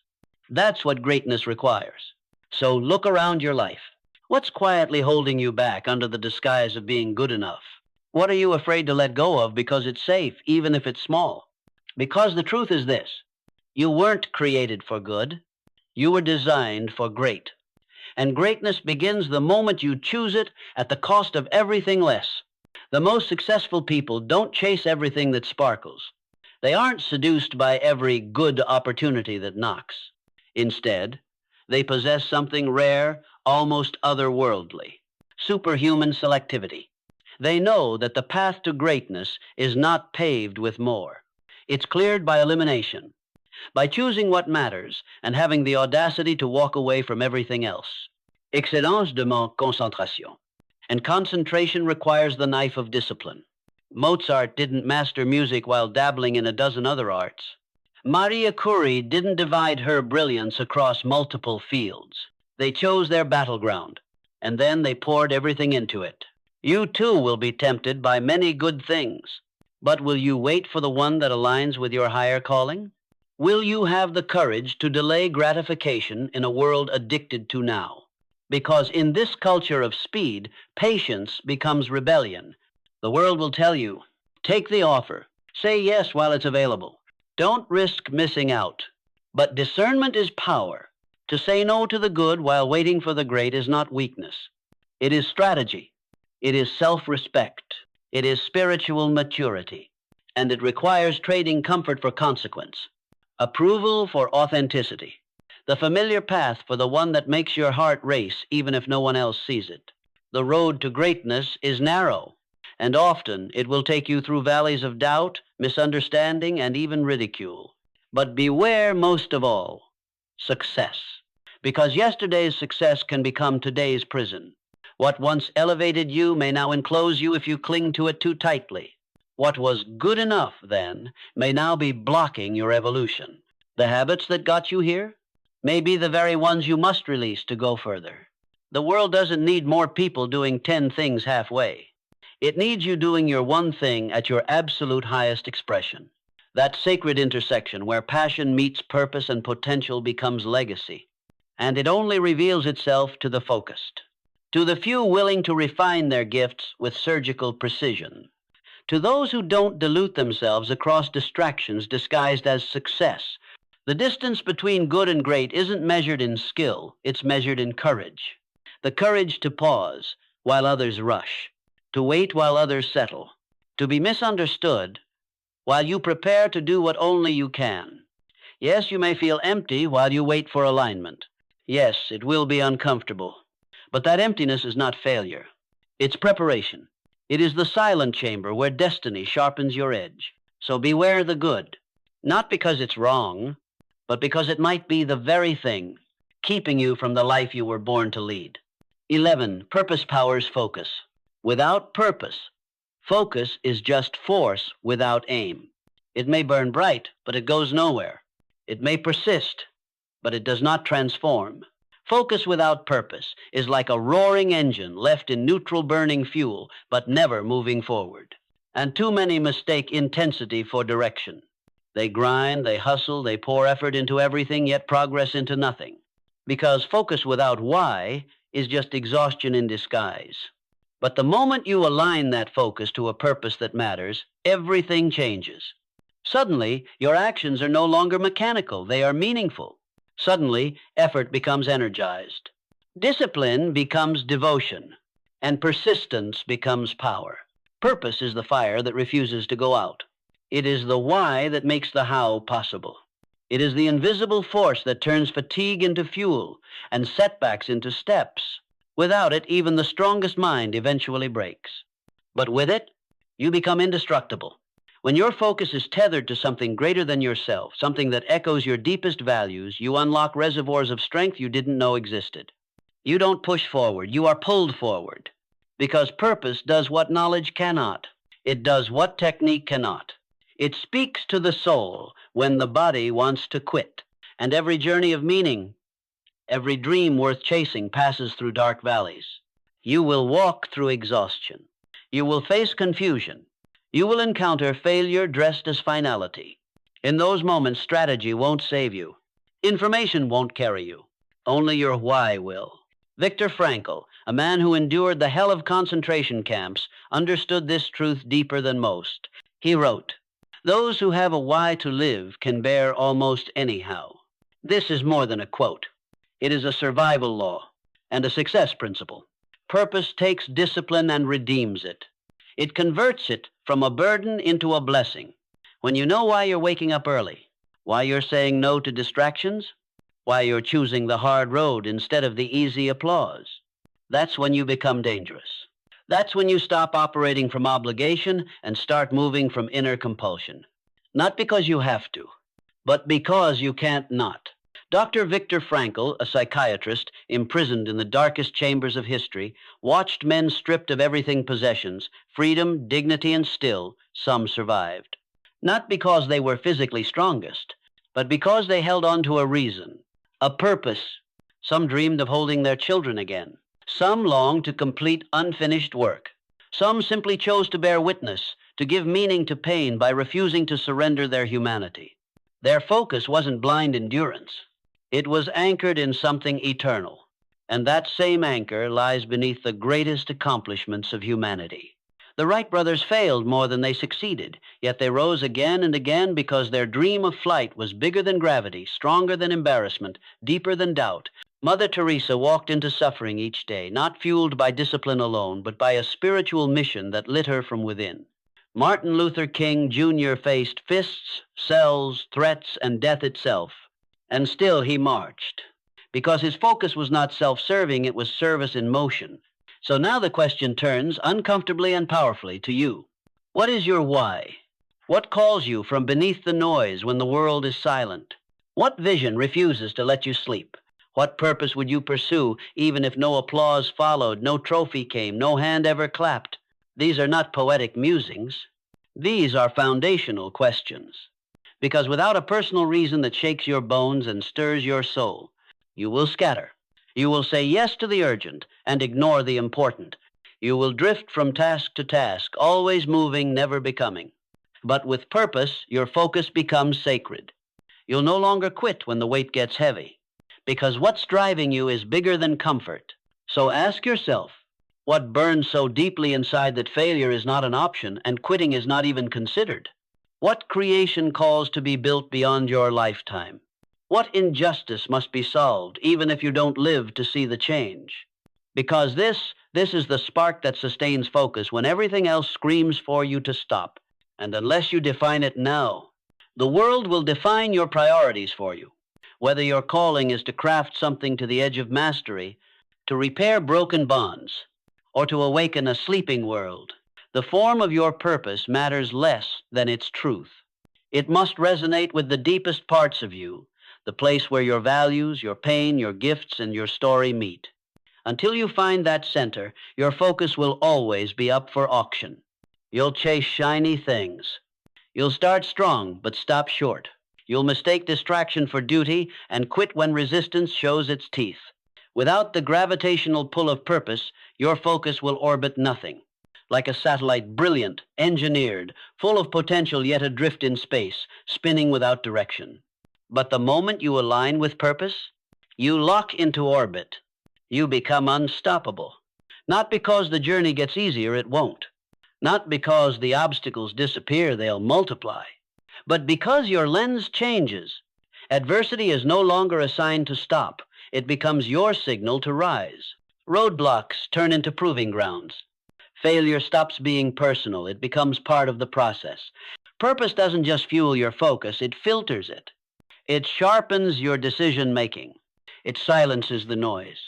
That's what greatness requires. So look around your life. What's quietly holding you back under the disguise of being good enough? What are you afraid to let go of because it's safe, even if it's small? Because the truth is this. You weren't created for good. You were designed for great. And greatness begins the moment you choose it at the cost of everything less. The most successful people don't chase everything that sparkles. They aren't seduced by every good opportunity that knocks. Instead, they possess something rare, almost otherworldly: superhuman selectivity. They know that the path to greatness is not paved with more. It's cleared by elimination, by choosing what matters and having the audacity to walk away from everything else. Excellence demande concentration, and concentration requires the knife of discipline. Mozart didn't master music while dabbling in a dozen other arts. Maria Curie didn't divide her brilliance across multiple fields. They chose their battleground, and then they poured everything into it. You too will be tempted by many good things, but will you wait for the one that aligns with your higher calling? Will you have the courage to delay gratification in a world addicted to now? Because in this culture of speed, patience becomes rebellion. The world will tell you, take the offer, say yes while it's available. Don't risk missing out. But discernment is power. To say no to the good while waiting for the great is not weakness. It is strategy. It is self-respect. It is spiritual maturity. And it requires trading comfort for consequence, approval for authenticity, the familiar path for the one that makes your heart race even if no one else sees it. The road to greatness is narrow, and often it will take you through valleys of doubt, misunderstanding, and even ridicule. But beware most of all, success. Because yesterday's success can become today's prison. What once elevated you may now enclose you if you cling to it too tightly. What was good enough then may now be blocking your evolution. The habits that got you here may be the very ones you must release to go further. The world doesn't need more people doing 10 things halfway. It needs you doing your one thing at your absolute highest expression. That sacred intersection where passion meets purpose and potential becomes legacy. And it only reveals itself to the focused, to the few willing to refine their gifts with surgical precision, to those who don't dilute themselves across distractions disguised as success. The distance between good and great isn't measured in skill, it's measured in courage. The courage to pause while others rush, to wait while others settle, to be misunderstood while you prepare to do what only you can. Yes, you may feel empty while you wait for alignment. Yes, it will be uncomfortable. But that emptiness is not failure. It's preparation. It is the silent chamber where destiny sharpens your edge. So beware the good, not because it's wrong, but because it might be the very thing keeping you from the life you were born to lead. 11. Purpose powers focus. Without purpose, focus is just force without aim. It may burn bright, but it goes nowhere. It may persist, but it does not transform. Focus without purpose is like a roaring engine left in neutral burning fuel, but never moving forward. And too many mistake intensity for direction. They grind, they hustle, they pour effort into everything, yet progress into nothing. Because focus without why is just exhaustion in disguise. But the moment you align that focus to a purpose that matters, everything changes. Suddenly, your actions are no longer mechanical, they are meaningful. Suddenly, effort becomes energized. Discipline becomes devotion, and persistence becomes power. Purpose is the fire that refuses to go out. It is the why that makes the how possible. It is the invisible force that turns fatigue into fuel and setbacks into steps. Without it, even the strongest mind eventually breaks. But with it, you become indestructible. When your focus is tethered to something greater than yourself, something that echoes your deepest values, you unlock reservoirs of strength you didn't know existed. You don't push forward, you are pulled forward. Because purpose does what knowledge cannot. It does what technique cannot. It speaks to the soul when the body wants to quit. And every journey of meaning, every dream worth chasing passes through dark valleys. You will walk through exhaustion. You will face confusion. You will encounter failure dressed as finality. In those moments, strategy won't save you. Information won't carry you. Only your why will. Viktor Frankl, a man who endured the hell of concentration camps, understood this truth deeper than most. He wrote, "Those who have a why to live can bear almost anyhow." This is more than a quote. It is a survival law and a success principle. Purpose takes discipline and redeems it. It converts it from a burden into a blessing. When you know why you're waking up early, why you're saying no to distractions, why you're choosing the hard road instead of the easy applause. That's when you become dangerous. That's when you stop operating from obligation and start moving from inner compulsion. Not because you have to, but because you can't not. Dr. Viktor Frankl, a psychiatrist imprisoned in the darkest chambers of history, watched men stripped of everything possessions, freedom, dignity, and still, some survived. Not because they were physically strongest, but because they held on to a reason, a purpose. Some dreamed of holding their children again. Some longed to complete unfinished work. Some simply chose to bear witness, to give meaning to pain by refusing to surrender their humanity. Their focus wasn't blind endurance. It was anchored in something eternal. And that same anchor lies beneath the greatest accomplishments of humanity. The Wright brothers failed more than they succeeded, yet they rose again and again because their dream of flight was bigger than gravity, stronger than embarrassment, deeper than doubt. Mother Teresa walked into suffering each day, not fueled by discipline alone, but by a spiritual mission that lit her from within. Martin Luther King Jr. faced fists, cells, threats, and death itself. And still he marched. Because his focus was not self-serving, it was service in motion. So now the question turns uncomfortably and powerfully to you. What is your why? What calls you from beneath the noise when the world is silent? What vision refuses to let you sleep? What purpose would you pursue even if no applause followed, no trophy came, no hand ever clapped? These are not poetic musings. These are foundational questions. Because without a personal reason that shakes your bones and stirs your soul, you will scatter. You will say yes to the urgent and ignore the important. You will drift from task to task, always moving, never becoming. But with purpose, your focus becomes sacred. You'll no longer quit when the weight gets heavy, because what's driving you is bigger than comfort. So ask yourself, what burns so deeply inside that failure is not an option and quitting is not even considered? What creation calls to be built beyond your lifetime? What injustice must be solved, even if you don't live to see the change? Because this is the spark that sustains focus when everything else screams for you to stop. And unless you define it now, the world will define your priorities for you. Whether your calling is to craft something to the edge of mastery, to repair broken bonds, or to awaken a sleeping world, the form of your purpose matters less than its truth. It must resonate with the deepest parts of you, the place where your values, your pain, your gifts, and your story meet. Until you find that center, your focus will always be up for auction. You'll chase shiny things. You'll start strong, but stop short. You'll mistake distraction for duty and quit when resistance shows its teeth. Without the gravitational pull of purpose, your focus will orbit nothing. Like a satellite, brilliant, engineered, full of potential yet adrift in space, spinning without direction. But the moment you align with purpose, you lock into orbit. You become unstoppable. Not because the journey gets easier, it won't. Not because the obstacles disappear, they'll multiply. But because your lens changes. Adversity is no longer a sign to stop. It becomes your signal to rise. Roadblocks turn into proving grounds. Failure stops being personal. It becomes part of the process. Purpose doesn't just fuel your focus, it filters it. It sharpens your decision-making. It silences the noise.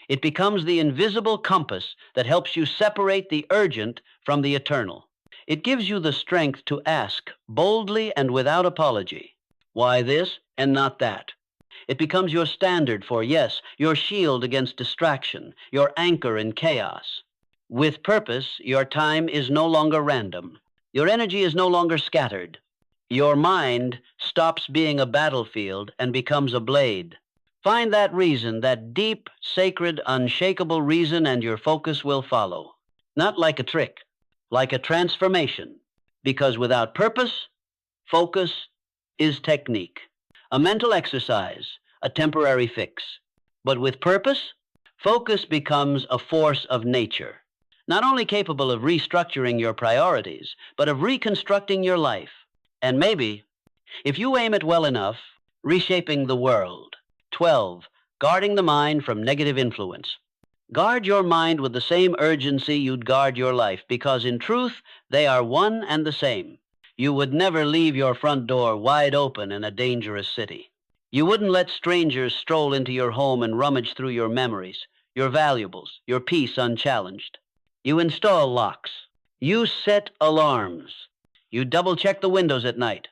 It becomes the invisible compass that helps you separate the urgent from the eternal. It gives you the strength to ask, boldly and without apology, why this and not that? It becomes your standard for yes, your shield against distraction, your anchor in chaos. With purpose, your time is no longer random. Your energy is no longer scattered. Your mind stops being a battlefield and becomes a blade. Find that reason, that deep, sacred, unshakable reason, and your focus will follow. Not like a trick, like a transformation. Because without purpose, focus is technique, a mental exercise, a temporary fix. But with purpose, focus becomes a force of nature, not only capable of restructuring your priorities, but of reconstructing your life. And maybe, if you aim it well enough, reshaping the world. 12. Guarding the mind from negative influence. Guard your mind with the same urgency you'd guard your life, because in truth, they are one and the same. You would never leave your front door wide open in a dangerous city. You wouldn't let strangers stroll into your home and rummage through your memories, your valuables, your peace unchallenged. You install locks. You set alarms. You double check the windows at night.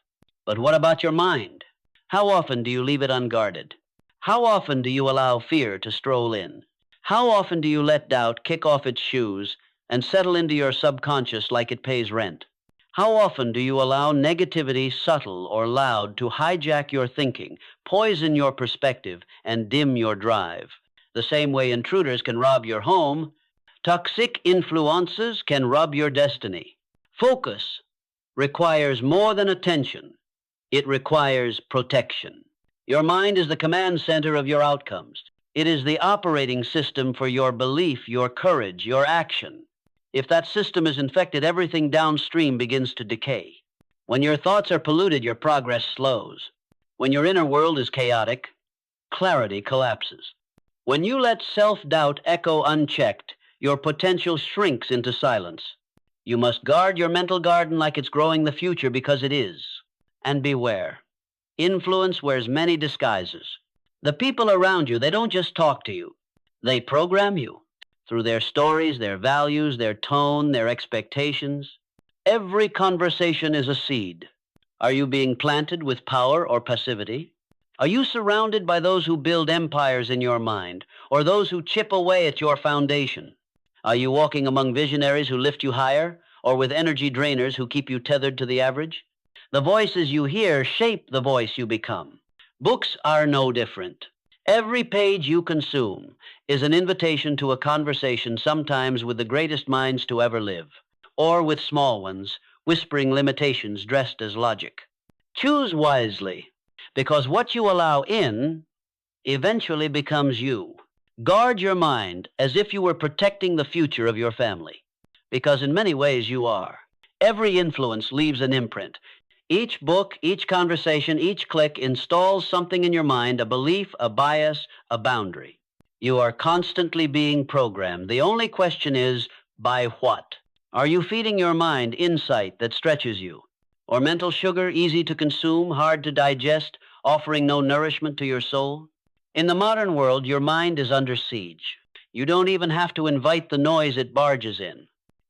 But what about your mind? How often do you leave it unguarded? How often do you allow fear to stroll in? How often do you let doubt kick off its shoes and settle into your subconscious like it pays rent? How often do you allow negativity, subtle or loud, to hijack your thinking, poison your perspective, and dim your drive? The same way intruders can rob your home, toxic influences can rob your destiny. Focus requires more than attention. It requires protection. Your mind is the command center of your outcomes. It is the operating system for your belief, your courage, your action. If that system is infected, everything downstream begins to decay. When your thoughts are polluted, your progress slows. When your inner world is chaotic, clarity collapses. When you let self-doubt echo unchecked, your potential shrinks into silence. You must guard your mental garden like it's growing the future, because it is. And beware. Influence wears many disguises. The people around you, they don't just talk to you. They program you through their stories, their values, their tone, their expectations. Every conversation is a seed. Are you being planted with power or passivity? Are you surrounded by those who build empires in your mind, or those who chip away at your foundation? Are you walking among visionaries who lift you higher, or with energy drainers who keep you tethered to the average? The voices you hear shape the voice you become. Books are no different. Every page you consume is an invitation to a conversation, sometimes with the greatest minds to ever live, or with small ones, whispering limitations dressed as logic. Choose wisely, because what you allow in eventually becomes you. Guard your mind as if you were protecting the future of your family, because in many ways you are. Every influence leaves an imprint. Each book, each conversation, each click installs something in your mind, a belief, a bias, a boundary. You are constantly being programmed. The only question is, by what? Are you feeding your mind insight that stretches you, or mental sugar, easy to consume, hard to digest, offering no nourishment to your soul? In the modern world, your mind is under siege. You don't even have to invite the noise it barges in.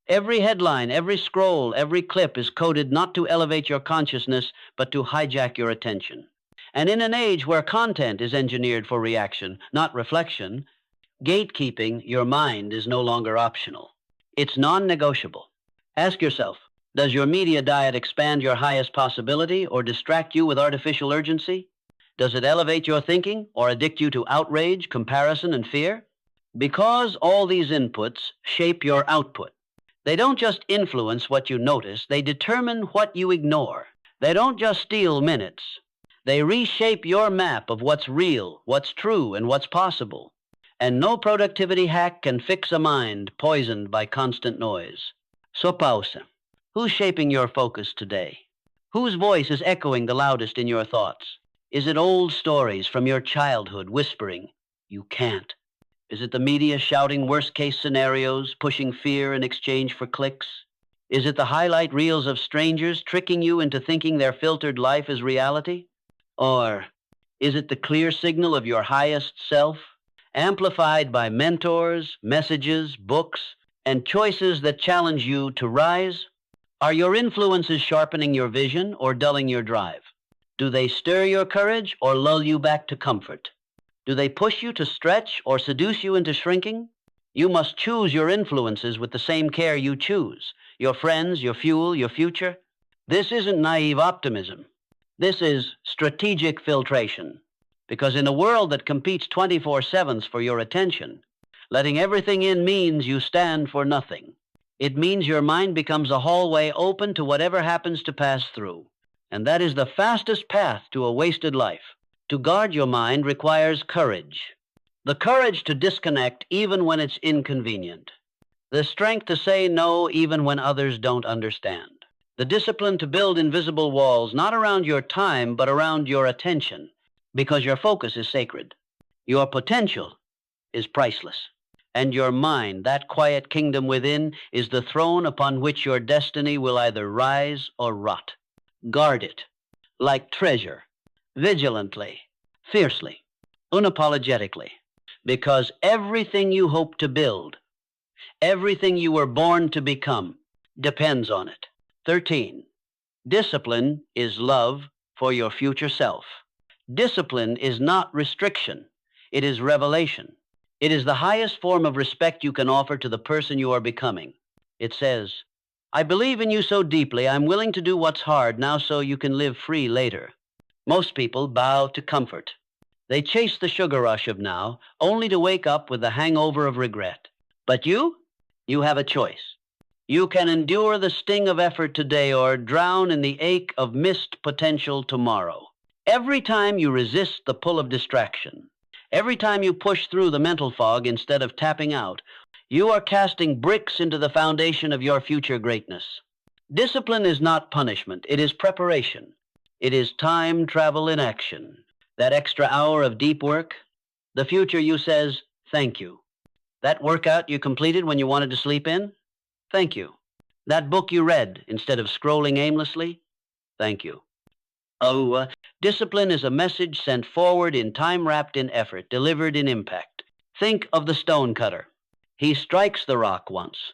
Every headline, every scroll, every clip is coded not to elevate your consciousness, but to hijack your attention. And in an age where content is engineered for reaction, not reflection, gatekeeping your mind is no longer optional. It's non-negotiable. Ask yourself, does your media diet expand your highest possibility or distract you with artificial urgency? Does it elevate your thinking or addict you to outrage, comparison, and fear? Because all these inputs shape your output. They don't just influence what you notice, they determine what you ignore. They don't just steal minutes. They reshape your map of what's real, what's true, and what's possible. And no productivity hack can fix a mind poisoned by constant noise. So pause. Who's shaping your focus today? Whose voice is echoing the loudest in your thoughts? Is it old stories from your childhood whispering, "You can't"? Is it the media shouting worst-case scenarios, pushing fear in exchange for clicks? Is it the highlight reels of strangers tricking you into thinking their filtered life is reality? Or is it the clear signal of your highest self, amplified by mentors, messages, books, and choices that challenge you to rise? Are your influences sharpening your vision or dulling your drive? Do they stir your courage or lull you back to comfort? Do they push you to stretch or seduce you into shrinking? You must choose your influences with the same care you choose your friends, your fuel, your future. This isn't naive optimism. This is strategic filtration. Because in a world that competes 24/7 for your attention, letting everything in means you stand for nothing. It means your mind becomes a hallway open to whatever happens to pass through. And that is the fastest path to a wasted life. To guard your mind requires courage. The courage to disconnect even when it's inconvenient. The strength to say no even when others don't understand. The discipline to build invisible walls, not around your time, but around your attention, because your focus is sacred. Your potential is priceless. And your mind, that quiet kingdom within, is the throne upon which your destiny will either rise or rot. Guard it like treasure, vigilantly, fiercely, unapologetically, because everything you hope to build, everything you were born to become, depends on it. 13. Discipline is love for your future self. Discipline is not restriction, it is revelation. It is the highest form of respect you can offer to the person you are becoming. It says, I believe in you so deeply, I'm willing to do what's hard now so you can live free later. Most people bow to comfort. They chase the sugar rush of now, only to wake up with the hangover of regret. But you have a choice. You can endure the sting of effort today or drown in the ache of missed potential tomorrow. Every time you resist the pull of distraction, every time you push through the mental fog instead of tapping out, you are casting bricks into the foundation of your future greatness. Discipline is not punishment, it is preparation. It is time travel in action. That extra hour of deep work, the future you says, thank you. That workout you completed when you wanted to sleep in, thank you. That book you read instead of scrolling aimlessly, thank you. Discipline is a message sent forward in time wrapped in effort, delivered in impact. Think of the stone cutter. He strikes the rock once.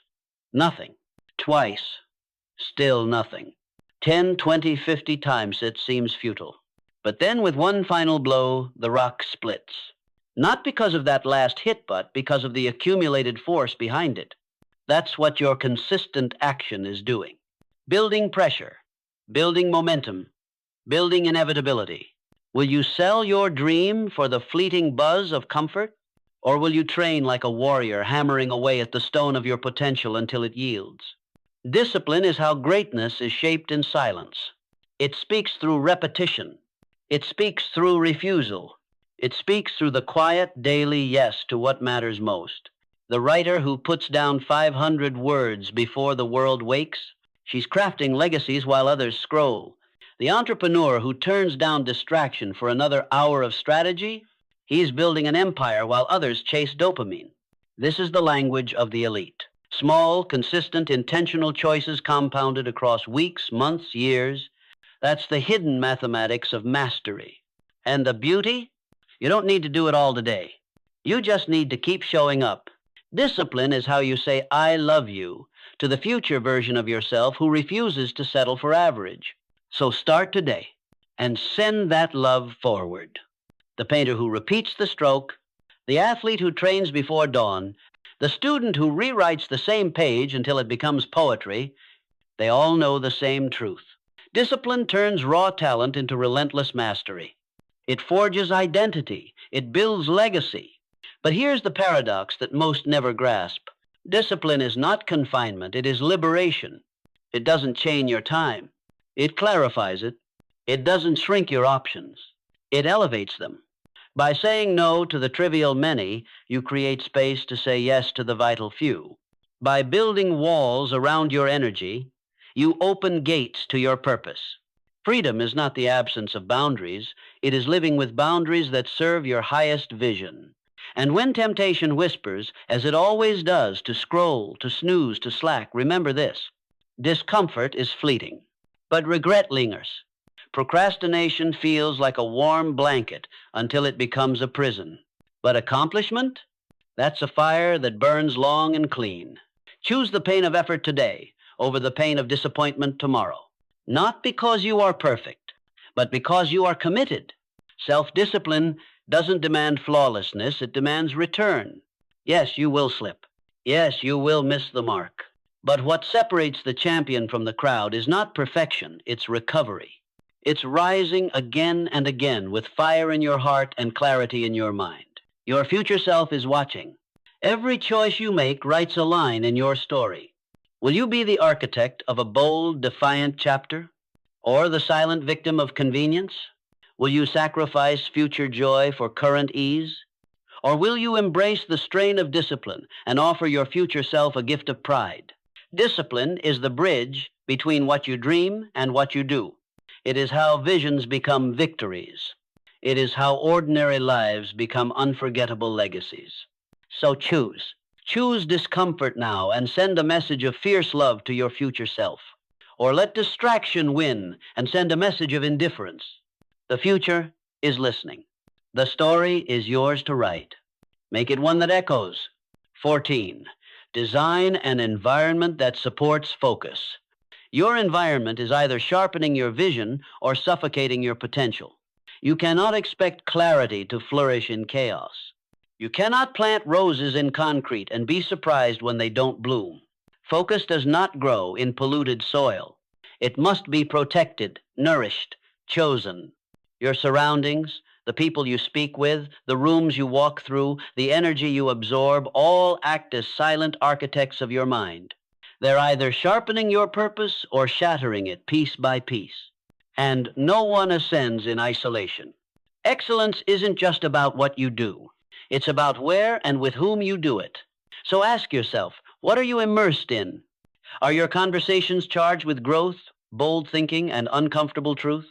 Nothing. Twice. Still nothing. 10, 20, 50 times it seems futile. But then with one final blow, the rock splits. Not because of that last hit, but because of the accumulated force behind it. That's what your consistent action is doing. Building pressure, building momentum, building inevitability. Will you sell your dream for the fleeting buzz of comfort? Or will you train like a warrior, hammering away at the stone of your potential until it yields? Discipline is how greatness is shaped in silence. It speaks through repetition. It speaks through refusal. It speaks through the quiet, daily yes to what matters most. The writer who puts down 500 words before the world wakes, she's crafting legacies while others scroll. The entrepreneur who turns down distraction for another hour of strategy, he's building an empire while others chase dopamine. This is the language of the elite. Small, consistent, intentional choices compounded across weeks, months, years. That's the hidden mathematics of mastery. And the beauty? You don't need to do it all today. You just need to keep showing up. Discipline is how you say, I love you, to the future version of yourself who refuses to settle for average. So start today and send that love forward. The painter who repeats the stroke, the athlete who trains before dawn, the student who rewrites the same page until it becomes poetry, they all know the same truth. Discipline turns raw talent into relentless mastery. It forges identity. It builds legacy. But here's the paradox that most never grasp. Discipline is not confinement. It is liberation. It doesn't chain your time. It clarifies it. It doesn't shrink your options. It elevates them. By saying no to the trivial many, you create space to say yes to the vital few. By building walls around your energy, you open gates to your purpose. Freedom is not the absence of boundaries. It is living with boundaries that serve your highest vision. And when temptation whispers, as it always does, to scroll, to snooze, to slack, remember this. Discomfort is fleeting, but regret lingers. Procrastination feels like a warm blanket until it becomes a prison. But accomplishment? That's a fire that burns long and clean. Choose the pain of effort today over the pain of disappointment tomorrow. Not because you are perfect, but because you are committed. Self-discipline doesn't demand flawlessness, it demands return. Yes, you will slip. Yes, you will miss the mark. But what separates the champion from the crowd is not perfection, it's recovery. It's rising again and again with fire in your heart and clarity in your mind. Your future self is watching. Every choice you make writes a line in your story. Will you be the architect of a bold, defiant chapter? Or the silent victim of convenience? Will you sacrifice future joy for current ease? Or will you embrace the strain of discipline and offer your future self a gift of pride? Discipline is the bridge between what you dream and what you do. It is how visions become victories. It is how ordinary lives become unforgettable legacies. So choose. Choose discomfort now and send a message of fierce love to your future self. Or let distraction win and send a message of indifference. The future is listening. The story is yours to write. Make it one that echoes. 14. Design an environment that supports focus. Your environment is either sharpening your vision or suffocating your potential. You cannot expect clarity to flourish in chaos. You cannot plant roses in concrete and be surprised when they don't bloom. Focus does not grow in polluted soil. It must be protected, nourished, chosen. Your surroundings, the people you speak with, the rooms you walk through, the energy you absorb, all act as silent architects of your mind. They're either sharpening your purpose or shattering it piece by piece. And no one ascends in isolation. Excellence isn't just about what you do. It's about where and with whom you do it. So ask yourself, what are you immersed in? Are your conversations charged with growth, bold thinking, and uncomfortable truth?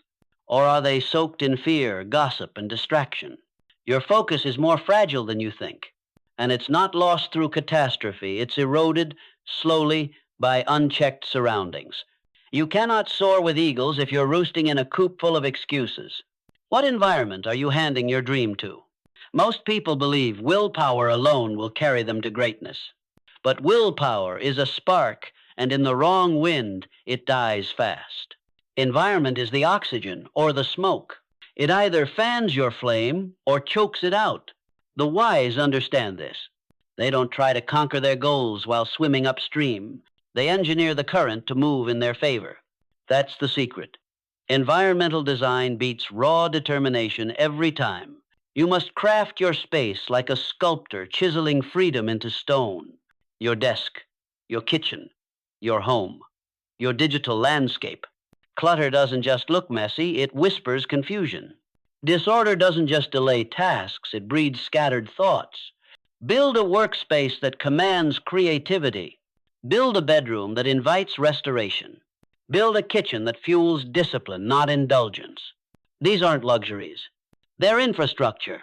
Or are they soaked in fear, gossip, and distraction? Your focus is more fragile than you think, and it's not lost through catastrophe. It's eroded slowly by unchecked surroundings. You cannot soar with eagles if you're roosting in a coop full of excuses. What environment are you handing your dream to? Most people believe willpower alone will carry them to greatness. But willpower is a spark, and in the wrong wind, it dies fast. Environment is the oxygen or the smoke. It either fans your flame or chokes it out. The wise understand this. They don't try to conquer their goals while swimming upstream. They engineer the current to move in their favor. That's the secret. Environmental design beats raw determination every time. You must craft your space like a sculptor chiseling freedom into stone. Your desk, your kitchen, your home, your digital landscape. Clutter doesn't just look messy, it whispers confusion. Disorder doesn't just delay tasks, it breeds scattered thoughts. Build a workspace that commands creativity. Build a bedroom that invites restoration. Build a kitchen that fuels discipline, not indulgence. These aren't luxuries. They're infrastructure.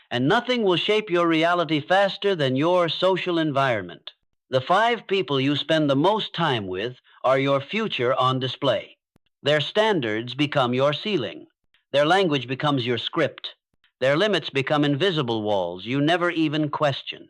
And nothing will shape your reality faster than your social environment. The 5 people you spend the most time with are your future on display. Their standards become your ceiling. Their language becomes your script. Their limits become invisible walls you never even question.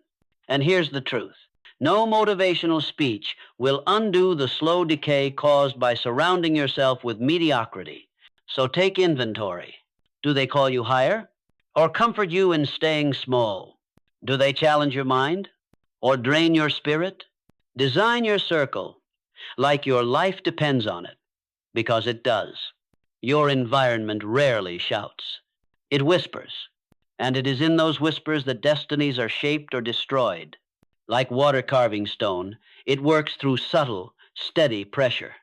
And here's the truth. No motivational speech will undo the slow decay caused by surrounding yourself with mediocrity. So take inventory. Do they call you higher? Or comfort you in staying small? Do they challenge your mind? Or drain your spirit? Design your circle like your life depends on it, because it does. Your environment rarely shouts. It whispers, and it is in those whispers that destinies are shaped or destroyed. Like water carving stone, it works through subtle, steady pressure.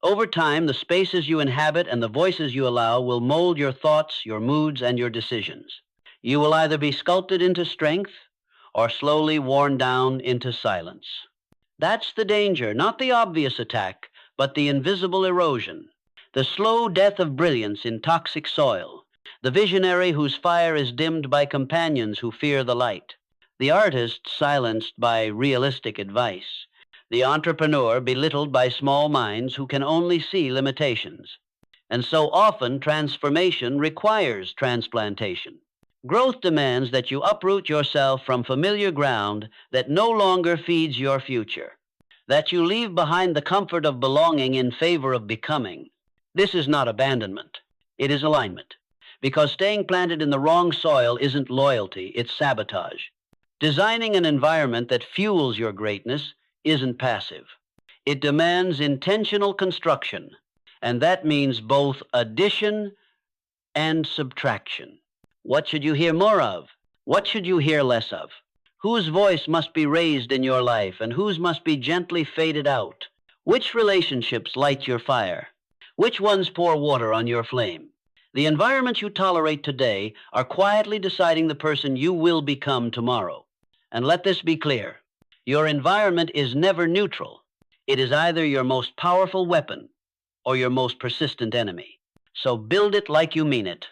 Over time, the spaces you inhabit and the voices you allow will mold your thoughts, your moods, and your decisions. You will either be sculpted into strength or slowly worn down into silence. That's the danger, not the obvious attack, but the invisible erosion. The slow death of brilliance in toxic soil. The visionary whose fire is dimmed by companions who fear the light. The artist silenced by realistic advice. The entrepreneur belittled by small minds who can only see limitations. And so often transformation requires transplantation. Growth demands that you uproot yourself from familiar ground that no longer feeds your future, that you leave behind the comfort of belonging in favor of becoming. This is not abandonment, it is alignment, because staying planted in the wrong soil isn't loyalty, it's sabotage. Designing an environment that fuels your greatness isn't passive. It demands intentional construction, and that means both addition and subtraction. What should you hear more of? What should you hear less of? Whose voice must be raised in your life and whose must be gently faded out? Which relationships light your fire? Which ones pour water on your flame? The environments you tolerate today are quietly deciding the person you will become tomorrow. And let this be clear. Your environment is never neutral. It is either your most powerful weapon or your most persistent enemy. So build it like you mean it.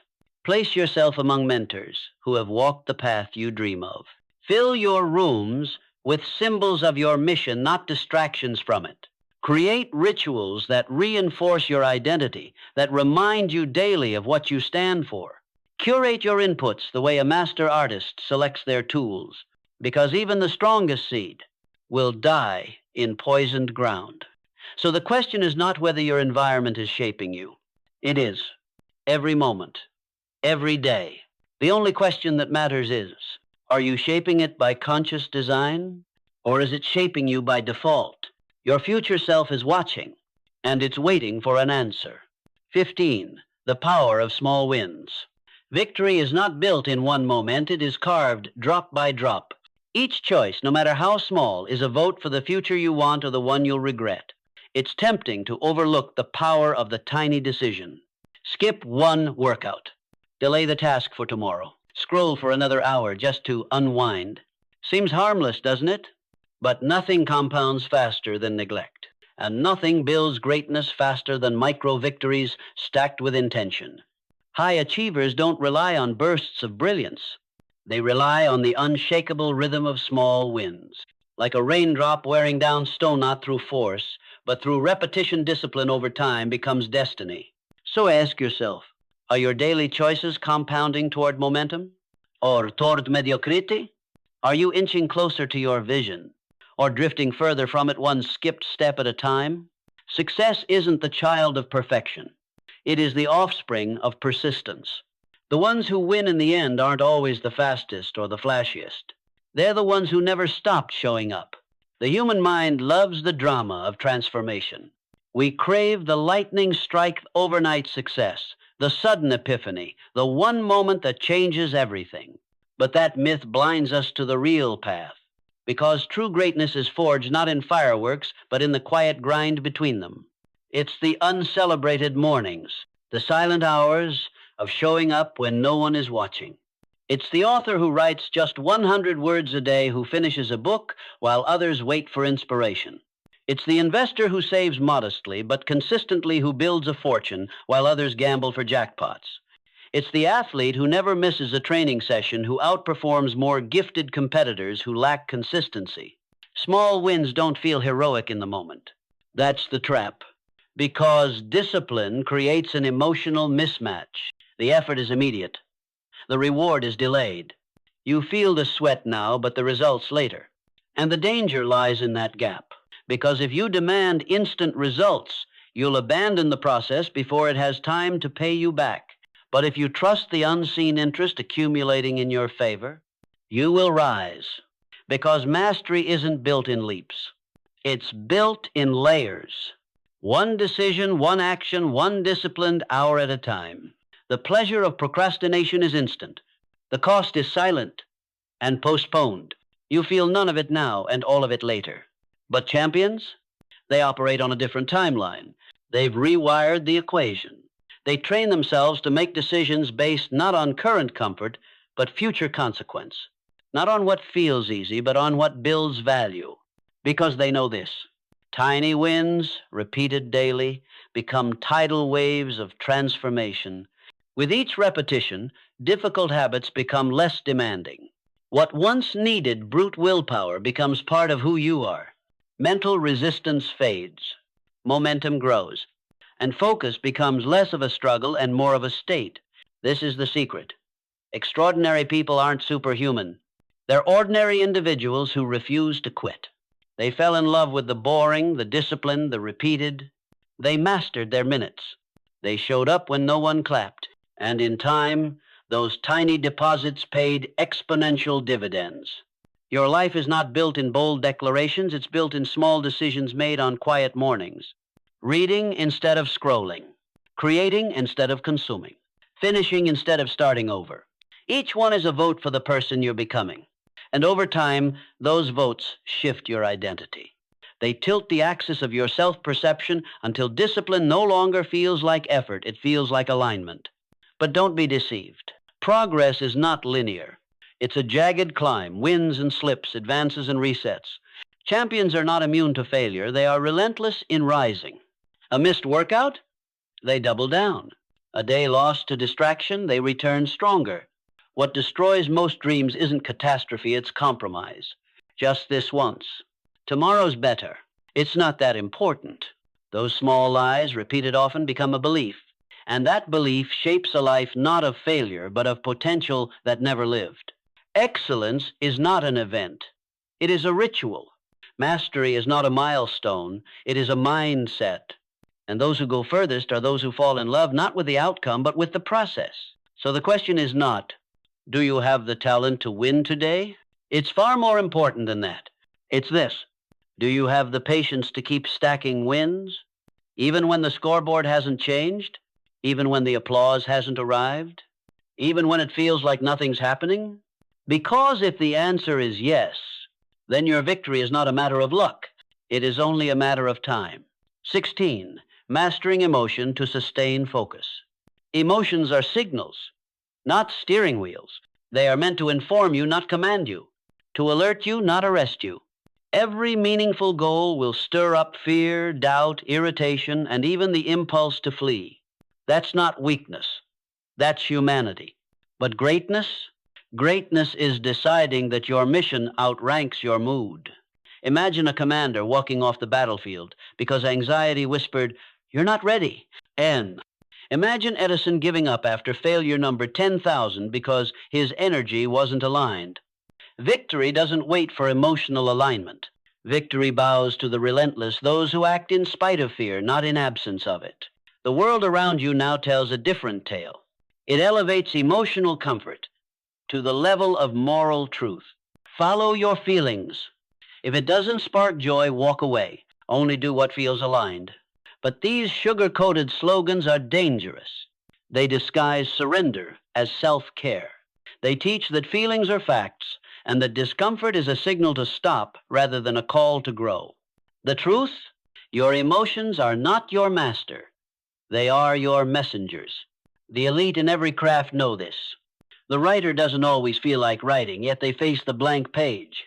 Place yourself among mentors who have walked the path you dream of. Fill your rooms with symbols of your mission, not distractions from it. Create rituals that reinforce your identity, that remind you daily of what you stand for. Curate your inputs the way a master artist selects their tools, because even the strongest seed will die in poisoned ground. So the question is not whether your environment is shaping you. It is. Every moment. Every day. The only question that matters is, are you shaping it by conscious design, or is it shaping you by default? Your future self is watching, and it's waiting for an answer. 15. The power of small wins. Victory is not built in one moment, it is carved drop by drop. Each choice, no matter how small, is a vote for the future you want or the one you'll regret. It's tempting to overlook the power of the tiny decision. Skip one workout. Delay the task for tomorrow. Scroll for another hour just to unwind. Seems harmless, doesn't it? But nothing compounds faster than neglect. And nothing builds greatness faster than micro-victories stacked with intention. High achievers don't rely on bursts of brilliance. They rely on the unshakable rhythm of small wins. Like a raindrop wearing down stone not through force, but through repetition discipline over time becomes destiny. So ask yourself, are your daily choices compounding toward momentum? Or toward mediocrity? Are you inching closer to your vision? Or drifting further from it one skipped step at a time? Success isn't the child of perfection. It is the offspring of persistence. The ones who win in the end aren't always the fastest or the flashiest. They're the ones who never stopped showing up. The human mind loves the drama of transformation. We crave the lightning strike overnight success, the sudden epiphany, the one moment that changes everything. But that myth blinds us to the real path, because true greatness is forged not in fireworks, but in the quiet grind between them. It's the uncelebrated mornings, the silent hours of showing up when no one is watching. It's the author who writes just 100 words a day who finishes a book while others wait for inspiration. It's the investor who saves modestly but consistently who builds a fortune while others gamble for jackpots. It's the athlete who never misses a training session who outperforms more gifted competitors who lack consistency. Small wins don't feel heroic in the moment. That's the trap. Because discipline creates an emotional mismatch. The effort is immediate. The reward is delayed. You feel the sweat now, but the results later. And the danger lies in that gap. Because if you demand instant results, you'll abandon the process before it has time to pay you back. But if you trust the unseen interest accumulating in your favor, you will rise. Because mastery isn't built in leaps. It's built in layers. One decision, one action, one disciplined hour at a time. The pleasure of procrastination is instant. The cost is silent and postponed. You feel none of it now and all of it later. But champions? They operate on a different timeline. They've rewired the equation. They train themselves to make decisions based not on current comfort, but future consequence. Not on what feels easy, but on what builds value. Because they know this. Tiny wins, repeated daily, become tidal waves of transformation. With each repetition, difficult habits become less demanding. What once needed brute willpower becomes part of who you are. Mental resistance fades. Momentum grows. And focus becomes less of a struggle and more of a state. This is the secret. Extraordinary people aren't superhuman. They're ordinary individuals who refuse to quit. They fell in love with the boring, the disciplined, the repeated. They mastered their minutes. They showed up when no one clapped. And in time, those tiny deposits paid exponential dividends. Your life is not built in bold declarations, it's built in small decisions made on quiet mornings. Reading instead of scrolling. Creating instead of consuming. Finishing instead of starting over. Each one is a vote for the person you're becoming. And over time, those votes shift your identity. They tilt the axis of your self-perception until discipline no longer feels like effort, it feels like alignment. But don't be deceived. Progress is not linear. It's a jagged climb, wins and slips, advances and resets. Champions are not immune to failure. They are relentless in rising. A missed workout? They double down. A day lost to distraction? They return stronger. What destroys most dreams isn't catastrophe, it's compromise. Just this once. Tomorrow's better. It's not that important. Those small lies, repeated often, become a belief. And that belief shapes a life not of failure, but of potential that never lived. Excellence is not an event. It is a ritual. Mastery is not a milestone. It is a mindset. And those who go furthest are those who fall in love not with the outcome, but with the process. So the question is not, do you have the talent to win today? It's far more important than that. It's this. Do you have the patience to keep stacking wins, even when the scoreboard hasn't changed, even when the applause hasn't arrived, even when it feels like nothing's happening? Because if the answer is yes, then your victory is not a matter of luck. It is only a matter of time. 16. Mastering emotion to sustain focus. Emotions are signals, not steering wheels. They are meant to inform you, not command you, to alert you, not arrest you. Every meaningful goal will stir up fear, doubt, irritation, and even the impulse to flee. That's not weakness. That's humanity. But greatness? Greatness is deciding that your mission outranks your mood. Imagine a commander walking off the battlefield because anxiety whispered, "You're not ready." N. Imagine Edison giving up after failure number 10,000 because his energy wasn't aligned. Victory doesn't wait for emotional alignment. Victory bows to the relentless, those who act in spite of fear, not in absence of it. The world around you now tells a different tale. It elevates emotional comfort to the level of moral truth. Follow your feelings. If it doesn't spark joy, walk away. Only do what feels aligned. But these sugar-coated slogans are dangerous. They disguise surrender as self-care. They teach that feelings are facts and that discomfort is a signal to stop rather than a call to grow. The truth? Your emotions are not your master. They are your messengers. The elite in every craft know this. The writer doesn't always feel like writing, yet they face the blank page.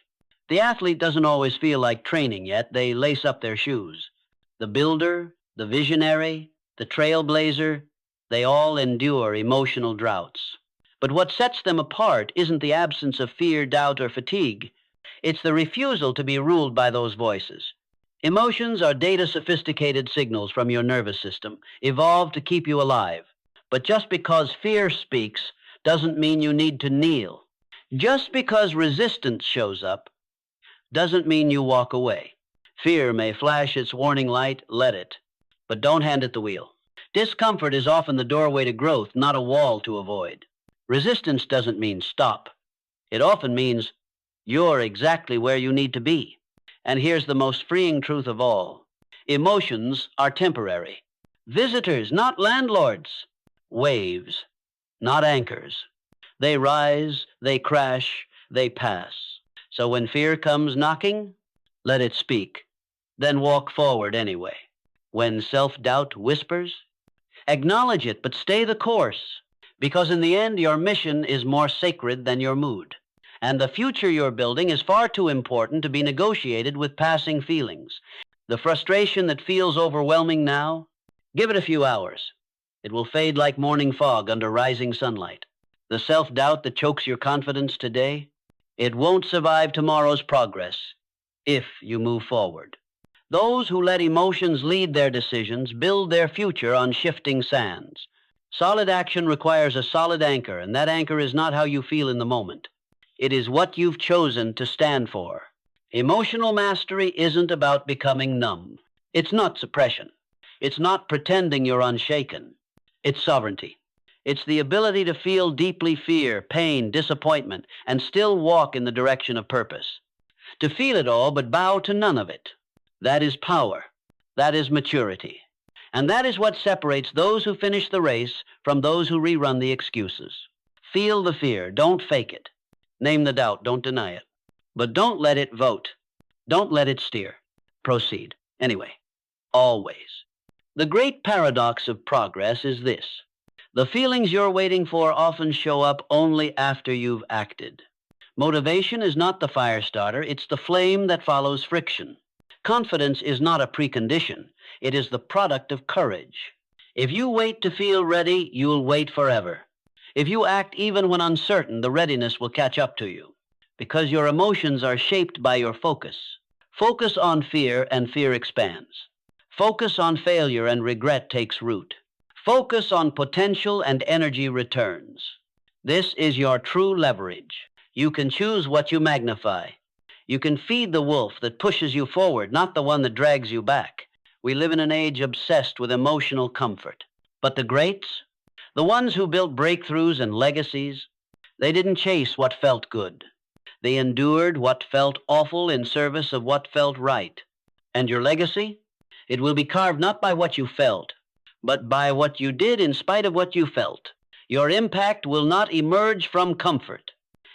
The athlete doesn't always feel like training, yet they lace up their shoes. The builder, the visionary, the trailblazer, they all endure emotional droughts. But what sets them apart isn't the absence of fear, doubt, or fatigue. It's the refusal to be ruled by those voices. Emotions are data-sophisticated signals from your nervous system, evolved to keep you alive. But just because fear speaks doesn't mean you need to kneel. Just because resistance shows up doesn't mean you walk away. Fear may flash its warning light, let it. But don't hand it the wheel. Discomfort is often the doorway to growth, not a wall to avoid. Resistance doesn't mean stop. It often means you're exactly where you need to be. And here's the most freeing truth of all. Emotions are temporary. Visitors, not landlords. Waves, not anchors. They rise, they crash, they pass. So when fear comes knocking, let it speak. Then walk forward anyway. When self-doubt whispers, acknowledge it, but stay the course. Because in the end, your mission is more sacred than your mood. And the future you're building is far too important to be negotiated with passing feelings. The frustration that feels overwhelming now, give it a few hours. It will fade like morning fog under rising sunlight. The self-doubt that chokes your confidence today, it won't survive tomorrow's progress if you move forward. Those who let emotions lead their decisions build their future on shifting sands. Solid action requires a solid anchor, and that anchor is not how you feel in the moment. It is what you've chosen to stand for. Emotional mastery isn't about becoming numb. It's not suppression. It's not pretending you're unshaken. It's sovereignty. It's the ability to feel deeply fear, pain, disappointment, and still walk in the direction of purpose. To feel it all but bow to none of it. That is power. That is maturity. And that is what separates those who finish the race from those who rerun the excuses. Feel the fear. Don't fake it. Name the doubt. Don't deny it. But don't let it vote. Don't let it steer. Proceed. Anyway, always. The great paradox of progress is this. The feelings you're waiting for often show up only after you've acted. Motivation is not the fire starter. It's the flame that follows friction. Confidence is not a precondition. It is the product of courage. If you wait to feel ready, you'll wait forever. If you act even when uncertain, the readiness will catch up to you. Because your emotions are shaped by your focus. Focus on fear and fear expands. Focus on failure and regret takes root. Focus on potential and energy returns. This is your true leverage. You can choose what you magnify. You can feed the wolf that pushes you forward, not the one that drags you back. We live in an age obsessed with emotional comfort. But the greats, the ones who built breakthroughs and legacies, they didn't chase what felt good. They endured what felt awful in service of what felt right. And your legacy? It will be carved not by what you felt, but by what you did in spite of what you felt. Your impact will not emerge from comfort.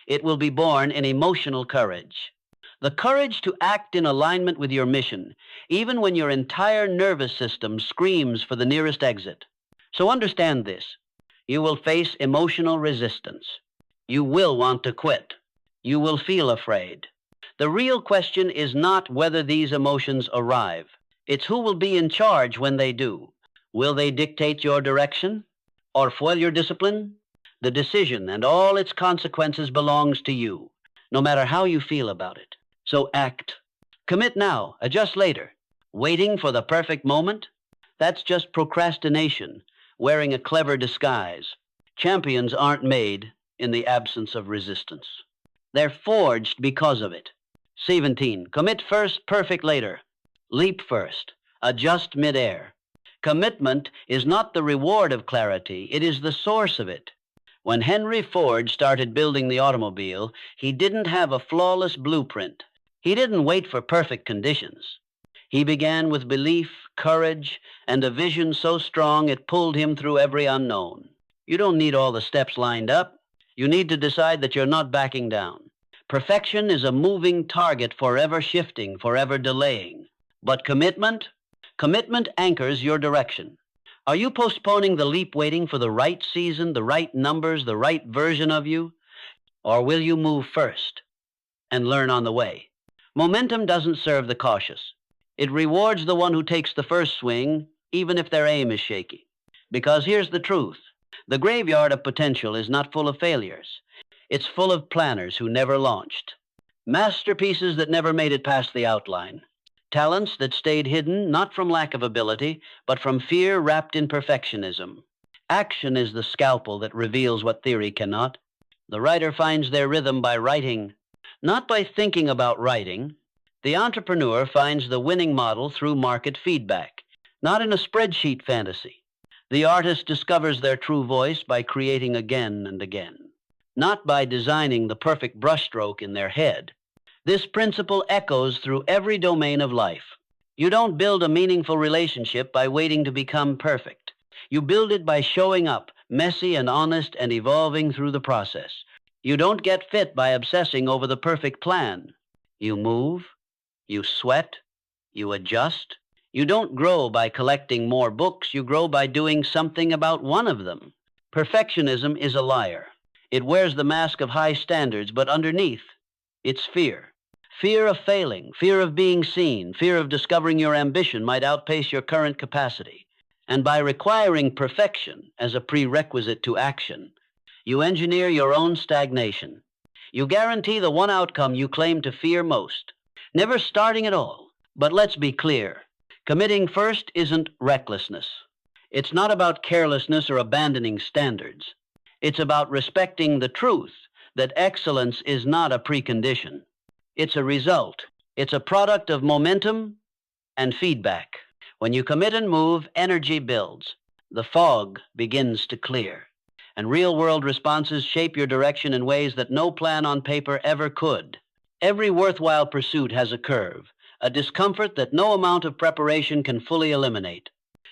It will be born in emotional courage. The courage to act in alignment with your mission, even when your entire nervous system screams for the nearest exit. So understand this. You will face emotional resistance. You will want to quit. You will feel afraid. The real question is not whether these emotions arrive. It's who will be in charge when they do. Will they dictate your direction or foil your discipline? The decision and all its consequences belongs to you, no matter how you feel about it. So act. Commit now, adjust later. Waiting for the perfect moment? That's just procrastination, wearing a clever disguise. Champions aren't made in the absence of resistance. They're forged because of it. 17. Commit first, perfect later. Leap first. Adjust midair. Commitment is not the reward of clarity, it is the source of it. When Henry Ford started building the automobile, he didn't have a flawless blueprint. He didn't wait for perfect conditions. He began with belief, courage, and a vision so strong it pulled him through every unknown. You don't need all the steps lined up. You need to decide that you're not backing down. Perfection is a moving target, forever shifting, forever delaying. But commitment anchors your direction. Are you postponing the leap waiting for the right season, the right numbers, the right version of you? Or will you move first and learn on the way? Momentum doesn't serve the cautious. It rewards the one who takes the first swing, even if their aim is shaky. Because here's the truth. The graveyard of potential is not full of failures. It's full of planners who never launched. Masterpieces that never made it past the outline. Talents that stayed hidden not from lack of ability, but from fear wrapped in perfectionism. Action is the scalpel that reveals what theory cannot. The writer finds their rhythm by writing, not by thinking about writing. The entrepreneur finds the winning model through market feedback, not in a spreadsheet fantasy. The artist discovers their true voice by creating again and again, not by designing the perfect brushstroke in their head. This principle echoes through every domain of life. You don't build a meaningful relationship by waiting to become perfect. You build it by showing up, messy and honest and evolving through the process. You don't get fit by obsessing over the perfect plan. You move, you sweat, you adjust. You don't grow by collecting more books. You grow by doing something about one of them. Perfectionism is a liar. It wears the mask of high standards, but underneath, it's fear. Fear of failing, fear of being seen, fear of discovering your ambition might outpace your current capacity. And by requiring perfection as a prerequisite to action, you engineer your own stagnation. You guarantee the one outcome you claim to fear most, never starting at all. But let's be clear. Committing first isn't recklessness. It's not about carelessness or abandoning standards. It's about respecting the truth that excellence is not a precondition. It's a result. It's a product of momentum and feedback. When you commit and move, energy builds. The fog begins to clear. And real-world responses shape your direction in ways that no plan on paper ever could. Every worthwhile pursuit has a curve, a discomfort that no amount of preparation can fully eliminate.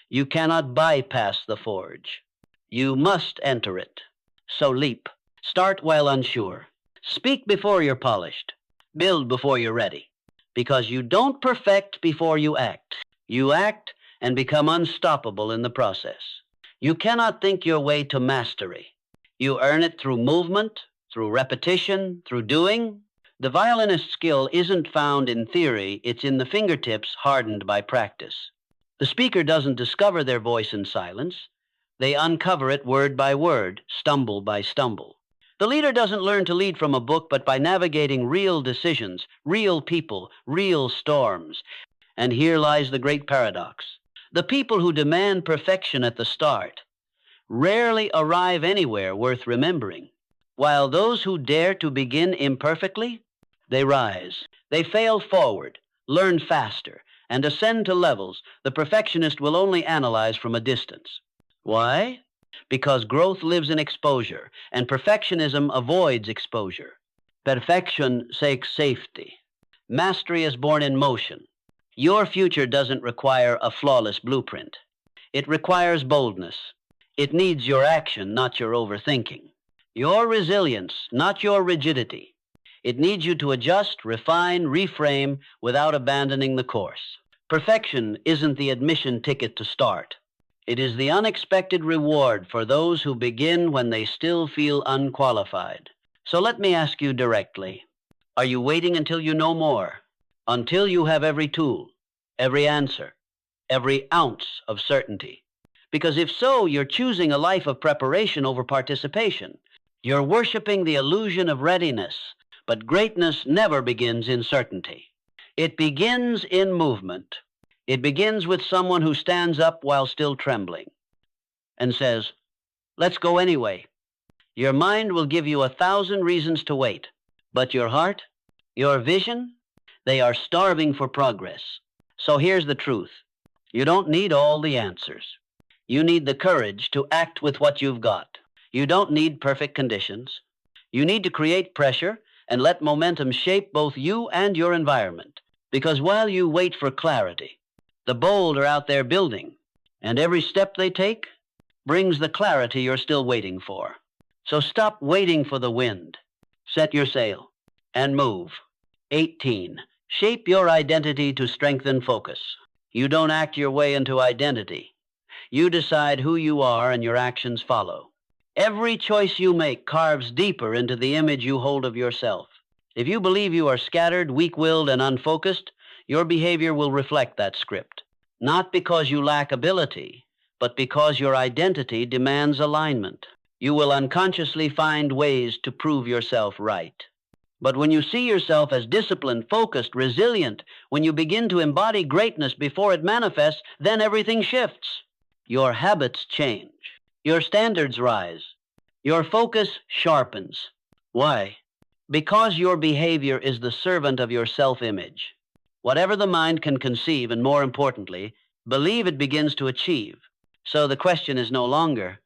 You cannot bypass the forge. You must enter it. So leap. Start while unsure. Speak before you're polished. Build before you're ready. Because you don't perfect before you act. You act and become unstoppable in the process. You cannot think your way to mastery. You earn it through movement, through repetition, through doing. The violinist's skill isn't found in theory, it's in the fingertips hardened by practice. The speaker doesn't discover their voice in silence. They uncover it word by word, stumble by stumble. The leader doesn't learn to lead from a book, but by navigating real decisions, real people, real storms. And here lies the great paradox. The people who demand perfection at the start rarely arrive anywhere worth remembering, while those who dare to begin imperfectly, they rise. They fail forward, learn faster, and ascend to levels the perfectionist will only analyze from a distance. Why? Because growth lives in exposure, and perfectionism avoids exposure. Perfection seeks safety. Mastery is born in motion. Your future doesn't require a flawless blueprint. It requires boldness. It needs your action, not your overthinking. Your resilience, not your rigidity. It needs you to adjust, refine, reframe without abandoning the course. Perfection isn't the admission ticket to start. It is the unexpected reward for those who begin when they still feel unqualified. So let me ask you directly, are you waiting until you know more? Until you have every tool, every answer, every ounce of certainty? Because if so, you're choosing a life of preparation over participation. You're worshiping the illusion of readiness, but greatness never begins in certainty. It begins in movement. It begins with someone who stands up while still trembling and says, let's go anyway. Your mind will give you 1,000 reasons to wait, but your heart, your vision, they are starving for progress. So here's the truth. You don't need all the answers. You need the courage to act with what you've got. You don't need perfect conditions. You need to create pressure and let momentum shape both you and your environment. Because while you wait for clarity, the bold are out there building, and every step they take brings the clarity you're still waiting for. So stop waiting for the wind. Set your sail and move. 18. Shape your identity to strengthen focus. You don't act your way into identity. You decide who you are and your actions follow. Every choice you make carves deeper into the image you hold of yourself. If you believe you are scattered, weak-willed, and unfocused, your behavior will reflect that script. Not because you lack ability, but because your identity demands alignment. You will unconsciously find ways to prove yourself right. But when you see yourself as disciplined, focused, resilient, when you begin to embody greatness before it manifests, then everything shifts. Your habits change. Your standards rise. Your focus sharpens. Why? Because your behavior is the servant of your self-image. Whatever the mind can conceive, and more importantly, believe it begins to achieve. So the question is no longer,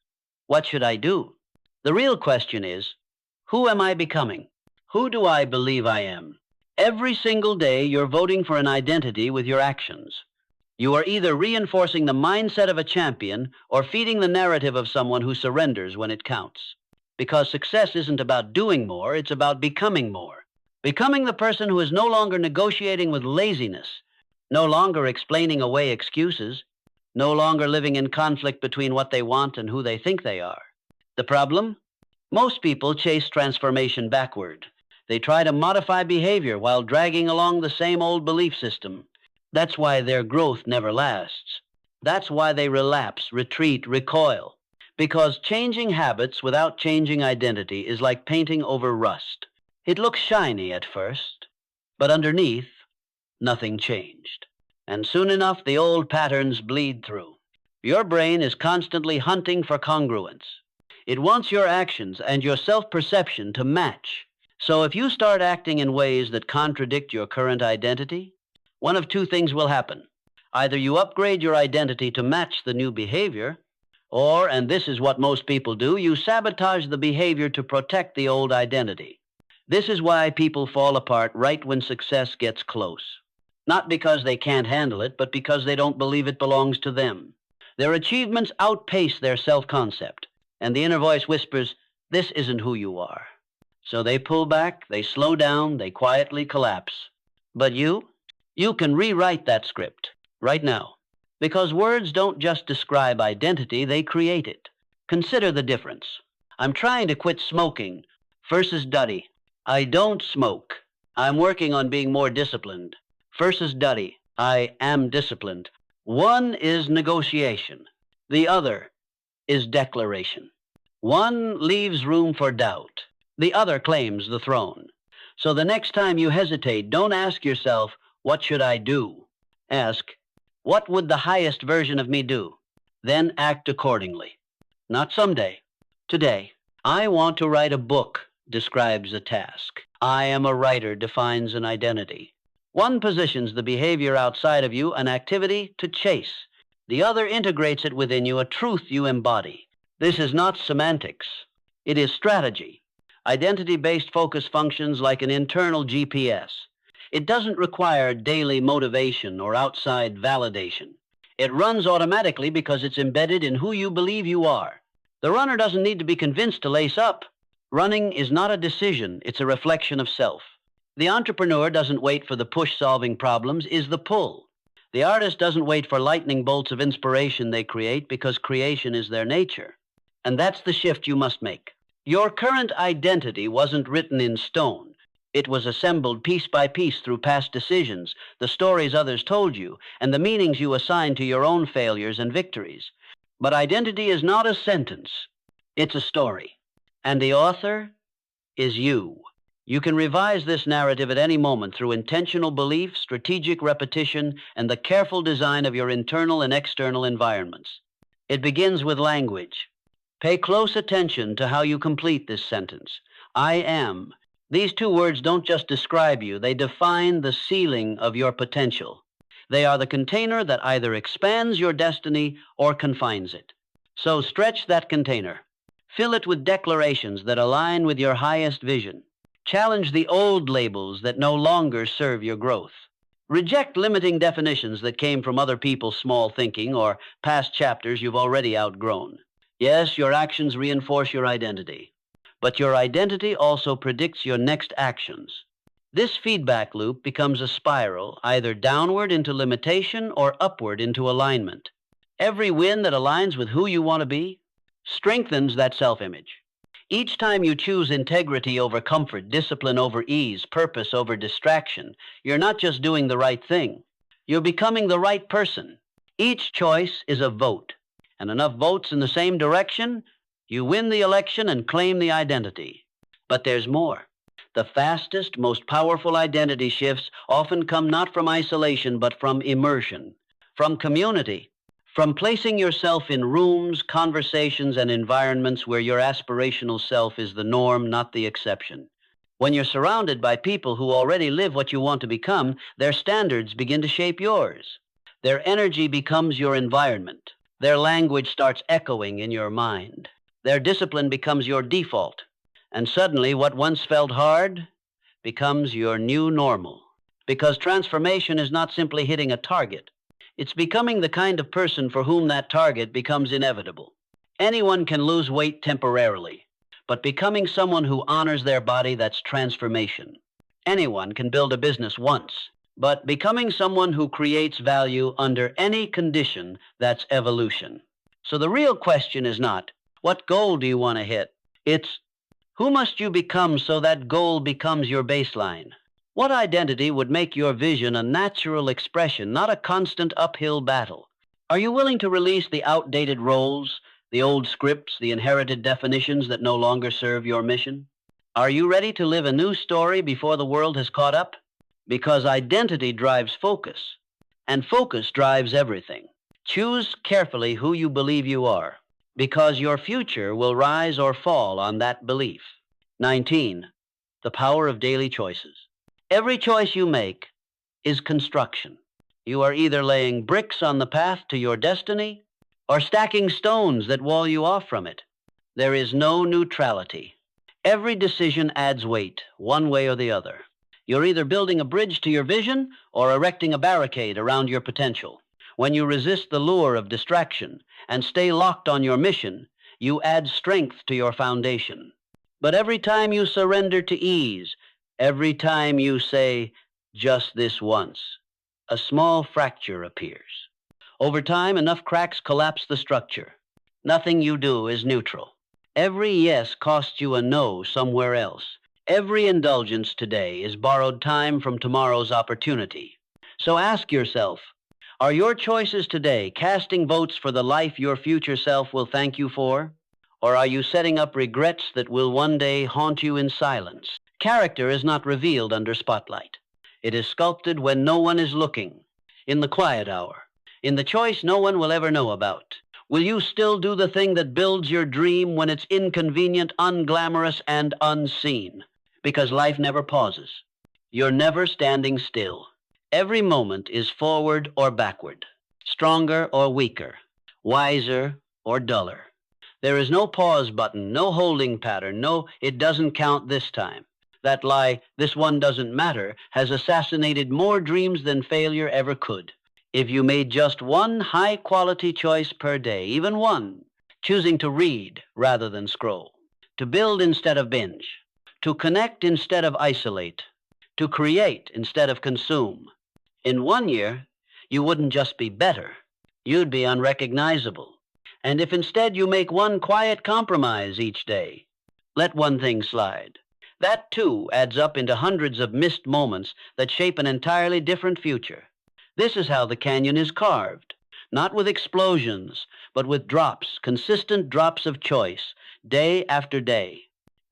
what should I do? The real question is, who am I becoming? Who do I believe I am? Every single day, you're voting for an identity with your actions. You are either reinforcing the mindset of a champion or feeding the narrative of someone who surrenders when it counts. Because success isn't about doing more, it's about becoming more. Becoming the person who is no longer negotiating with laziness, no longer explaining away excuses, no longer living in conflict between what they want and who they think they are. The problem? Most people chase transformation backward. They try to modify behavior while dragging along the same old belief system. That's why their growth never lasts. That's why they relapse, retreat, recoil. Because changing habits without changing identity is like painting over rust. It looks shiny at first, but underneath, nothing changed. And soon enough, the old patterns bleed through. Your brain is constantly hunting for congruence. It wants your actions and your self-perception to match. So if you start acting in ways that contradict your current identity, one of two things will happen. Either you upgrade your identity to match the new behavior, or, and this is what most people do, you sabotage the behavior to protect the old identity. This is why people fall apart right when success gets close. Not because they can't handle it, but because they don't believe it belongs to them. Their achievements outpace their self-concept, and the inner voice whispers, this isn't who you are. So they pull back, they slow down, they quietly collapse. But you can rewrite that script right now. Because words don't just describe identity, they create it. Consider the difference. I'm trying to quit smoking versus Duddy. I don't smoke. I'm working on being more disciplined. Versus Duddy. I am disciplined. One is negotiation. The other is declaration. One leaves room for doubt. The other claims the throne. So the next time you hesitate, don't ask yourself, what should I do? Ask, what would the highest version of me do? Then act accordingly. Not someday. Today. I want to write a book describes a task. I am a writer defines an identity. One positions the behavior outside of you an activity to chase. The other integrates it within you, a truth you embody. This is not semantics. It is strategy. Identity-based focus functions like an internal GPS. It doesn't require daily motivation or outside validation. It runs automatically because it's embedded in who you believe you are. The runner doesn't need to be convinced to lace up. Running is not a decision, it's a reflection of self. The entrepreneur doesn't wait for the push solving problems, is the pull. The artist doesn't wait for lightning bolts of inspiration they create because creation is their nature. And that's the shift you must make. Your current identity wasn't written in stone. It was assembled piece by piece through past decisions, the stories others told you, and the meanings you assigned to your own failures and victories. But identity is not a sentence. It's a story. And the author is you. You can revise this narrative at any moment through intentional belief, strategic repetition, and the careful design of your internal and external environments. It begins with language. Pay close attention to how you complete this sentence. I am. These two words don't just describe you, they define the ceiling of your potential. They are the container that either expands your destiny or confines it. So stretch that container. Fill it with declarations that align with your highest vision. Challenge the old labels that no longer serve your growth. Reject limiting definitions that came from other people's small thinking or past chapters you've already outgrown. Yes, your actions reinforce your identity, but your identity also predicts your next actions. This feedback loop becomes a spiral, either downward into limitation or upward into alignment. Every win that aligns with who you want to be strengthens that self-image. Each time you choose integrity over comfort, discipline over ease, purpose over distraction, you're not just doing the right thing. You're becoming the right person. Each choice is a vote, and enough votes in the same direction, you win the election and claim the identity. But there's more. The fastest, most powerful identity shifts often come not from isolation, but from immersion, from community, from placing yourself in rooms, conversations, and environments where your aspirational self is the norm, not the exception. When you're surrounded by people who already live what you want to become, their standards begin to shape yours. Their energy becomes your environment. Their language starts echoing in your mind. Their discipline becomes your default. And suddenly, what once felt hard becomes your new normal. Because transformation is not simply hitting a target. It's becoming the kind of person for whom that target becomes inevitable. Anyone can lose weight temporarily, but becoming someone who honors their body, that's transformation. Anyone can build a business once, but becoming someone who creates value under any condition, that's evolution. So the real question is not, what goal do you want to hit? It's, who must you become so that goal becomes your baseline? What identity would make your vision a natural expression, not a constant uphill battle? Are you willing to release the outdated roles, the old scripts, the inherited definitions that no longer serve your mission? Are you ready to live a new story before the world has caught up? Because identity drives focus, and focus drives everything. Choose carefully who you believe you are, because your future will rise or fall on that belief. 19. The power of daily choices. Every choice you make is construction. You are either laying bricks on the path to your destiny or stacking stones that wall you off from it. There is no neutrality. Every decision adds weight, one way or the other. You're either building a bridge to your vision or erecting a barricade around your potential. When you resist the lure of distraction and stay locked on your mission, you add strength to your foundation. But every time you surrender to ease, every time you say, just this once, a small fracture appears. Over time, enough cracks collapse the structure. Nothing you do is neutral. Every yes costs you a no somewhere else. Every indulgence today is borrowed time from tomorrow's opportunity. So ask yourself, are your choices today casting votes for the life your future self will thank you for? Or are you setting up regrets that will one day haunt you in silence? Character is not revealed under spotlight. It is sculpted when no one is looking, in the quiet hour, in the choice no one will ever know about. Will you still do the thing that builds your dream when it's inconvenient, unglamorous, and unseen? Because life never pauses. You're never standing still. Every moment is forward or backward, stronger or weaker, wiser or duller. There is no pause button, no holding pattern, no, it doesn't count this time. That lie, this one doesn't matter, has assassinated more dreams than failure ever could. If you made just one high-quality choice per day, even one, choosing to read rather than scroll, to build instead of binge, to connect instead of isolate, to create instead of consume, in 1 year, you wouldn't just be better, you'd be unrecognizable. And if instead you make one quiet compromise each day, let one thing slide, that too adds up into hundreds of missed moments that shape an entirely different future. This is how the canyon is carved, not with explosions, but with drops, consistent drops of choice, day after day.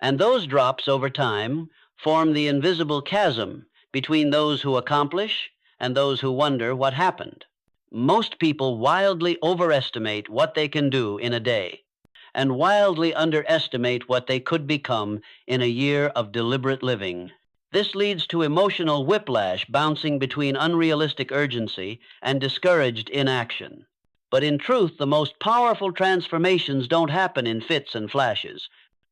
And those drops over time form the invisible chasm between those who accomplish and those who wonder what happened. Most people wildly overestimate what they can do in a day and wildly underestimate what they could become in a year of deliberate living. This leads to emotional whiplash bouncing between unrealistic urgency and discouraged inaction. But in truth, the most powerful transformations don't happen in fits and flashes.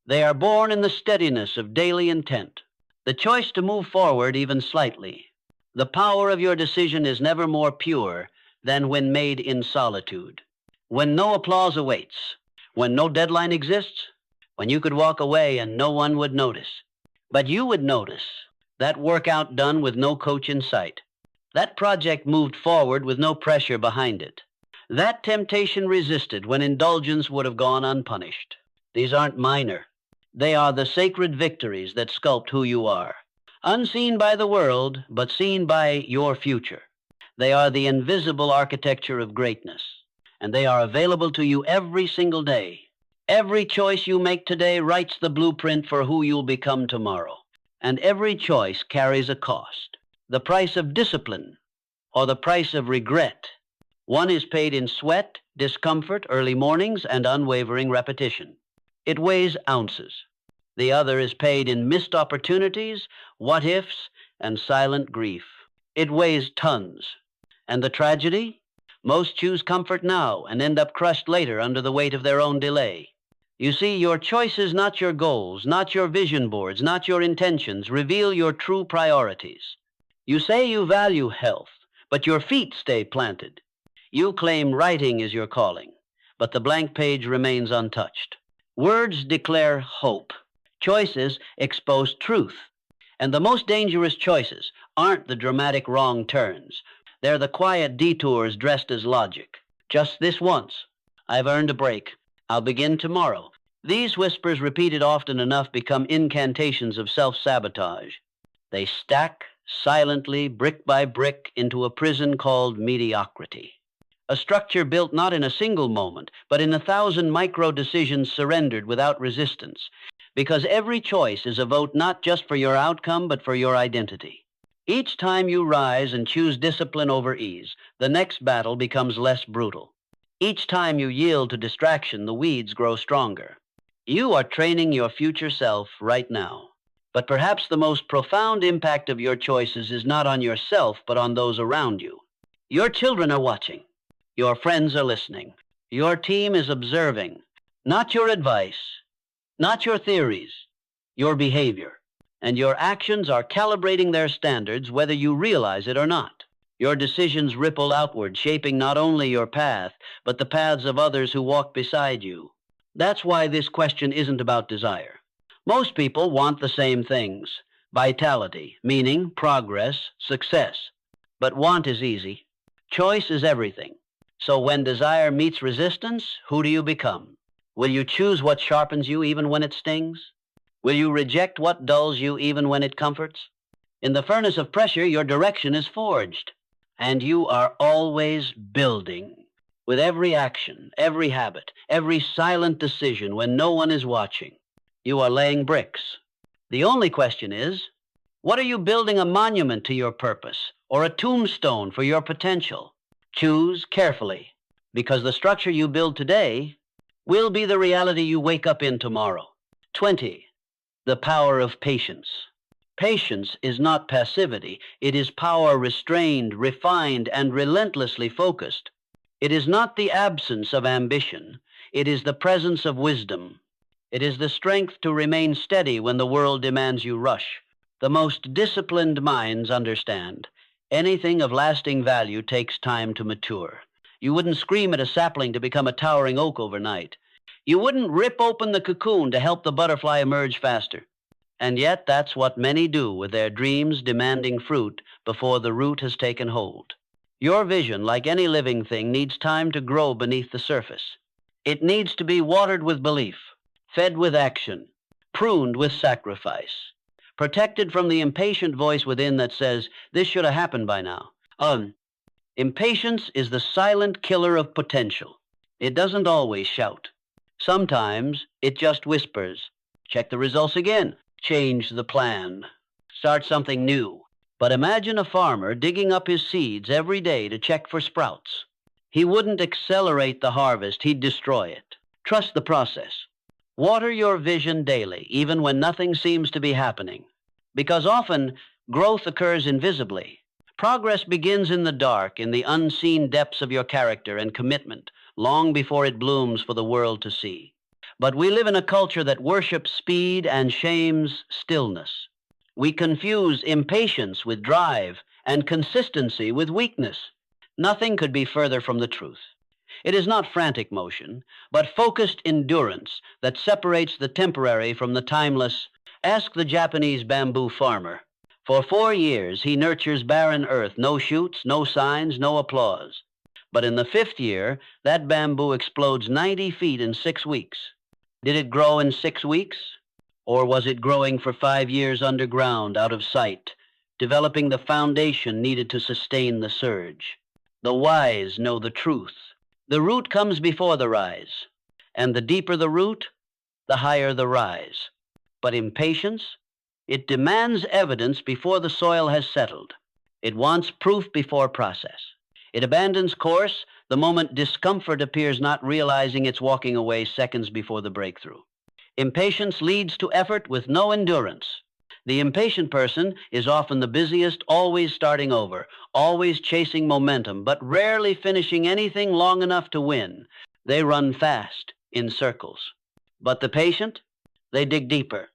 They are born in the steadiness of daily intent, the choice to move forward even slightly. The power of your decision is never more pure than when made in solitude, when no applause awaits, when no deadline exists, when you could walk away and no one would notice. But you would notice that workout done with no coach in sight, that project moved forward with no pressure behind it, that temptation resisted when indulgence would have gone unpunished. These aren't minor. They are the sacred victories that sculpt who you are, unseen by the world, but seen by your future. They are the invisible architecture of greatness, and they are available to you every single day. Every choice you make today writes the blueprint for who you'll become tomorrow. And every choice carries a cost, the price of discipline or the price of regret. One is paid in sweat, discomfort, early mornings, and unwavering repetition. It weighs ounces. The other is paid in missed opportunities, what-ifs, and silent grief. It weighs tons. And the tragedy? Most choose comfort now and end up crushed later under the weight of their own delay. You see, your choices, not your goals, not your vision boards, not your intentions, reveal your true priorities. You say you value health, but your feet stay planted. You claim writing is your calling, but the blank page remains untouched. Words declare hope. Choices expose truth. And the most dangerous choices aren't the dramatic wrong turns. They're the quiet detours dressed as logic. Just this once. I've earned a break. I'll begin tomorrow. These whispers, repeated often enough, become incantations of self-sabotage. They stack silently, brick by brick, into a prison called mediocrity. A structure built not in a single moment, but in 1,000 micro-decisions surrendered without resistance. Because every choice is a vote not just for your outcome, but for your identity. Each time you rise and choose discipline over ease, the next battle becomes less brutal. Each time you yield to distraction, the weeds grow stronger. You are training your future self right now. But perhaps the most profound impact of your choices is not on yourself, but on those around you. Your children are watching. Your friends are listening. Your team is observing. Not your advice, not your theories, your behavior. And your actions are calibrating their standards whether you realize it or not. Your decisions ripple outward, shaping not only your path, but the paths of others who walk beside you. That's why this question isn't about desire. Most people want the same things: vitality, meaning, progress, success. But want is easy. Choice is everything. So when desire meets resistance, who do you become? Will you choose what sharpens you even when it stings? Will you reject what dulls you even when it comforts? In the furnace of pressure, your direction is forged. And you are always building. With every action, every habit, every silent decision when no one is watching, you are laying bricks. The only question is, what are you building, a monument to your purpose or a tombstone for your potential? Choose carefully. because the structure you build today will be the reality you wake up in tomorrow. 20. The power of patience. Patience is not passivity. It is power restrained, refined, and relentlessly focused. It is not the absence of ambition. It is the presence of wisdom. It is the strength to remain steady when the world demands you rush. The most disciplined minds understand. Anything of lasting value takes time to mature. You wouldn't scream at a sapling to become a towering oak overnight. You wouldn't rip open the cocoon to help the butterfly emerge faster. And yet that's what many do with their dreams demanding fruit before the root has taken hold. Your vision, like any living thing, needs time to grow beneath the surface. It needs to be watered with belief, fed with action, pruned with sacrifice, protected from the impatient voice within that says, this should have happened by now. Impatience is the silent killer of potential. It doesn't always shout. Sometimes it just whispers, check the results again, change the plan, start something new. But imagine a farmer digging up his seeds every day to check for sprouts. He wouldn't accelerate the harvest, he'd destroy it. Trust the process. Water your vision daily, even when nothing seems to be happening. Because often, growth occurs invisibly. Progress begins in the dark, in the unseen depths of your character and commitment, long before it blooms for the world to see. But we live in a culture that worships speed and shames stillness. We confuse impatience with drive and consistency with weakness. Nothing could be further from the truth. It is not frantic motion, but focused endurance that separates the temporary from the timeless. Ask the Japanese bamboo farmer. For 4 years, he nurtures barren earth, no shoots, no signs, no applause. But in the 5th year, that bamboo explodes 90 feet in 6 weeks. Did it grow in 6 weeks? Or was it growing for 5 years underground, out of sight, developing the foundation needed to sustain the surge? The wise know the truth. The root comes before the rise, and the deeper the root, the higher the rise. But impatience, it demands evidence before the soil has settled. It wants proof before process. It abandons course the moment discomfort appears, not realizing it's walking away seconds before the breakthrough. Impatience leads to effort with no endurance. The impatient person is often the busiest, always starting over, always chasing momentum, but rarely finishing anything long enough to win. They run fast, in circles. But the patient, they dig deeper.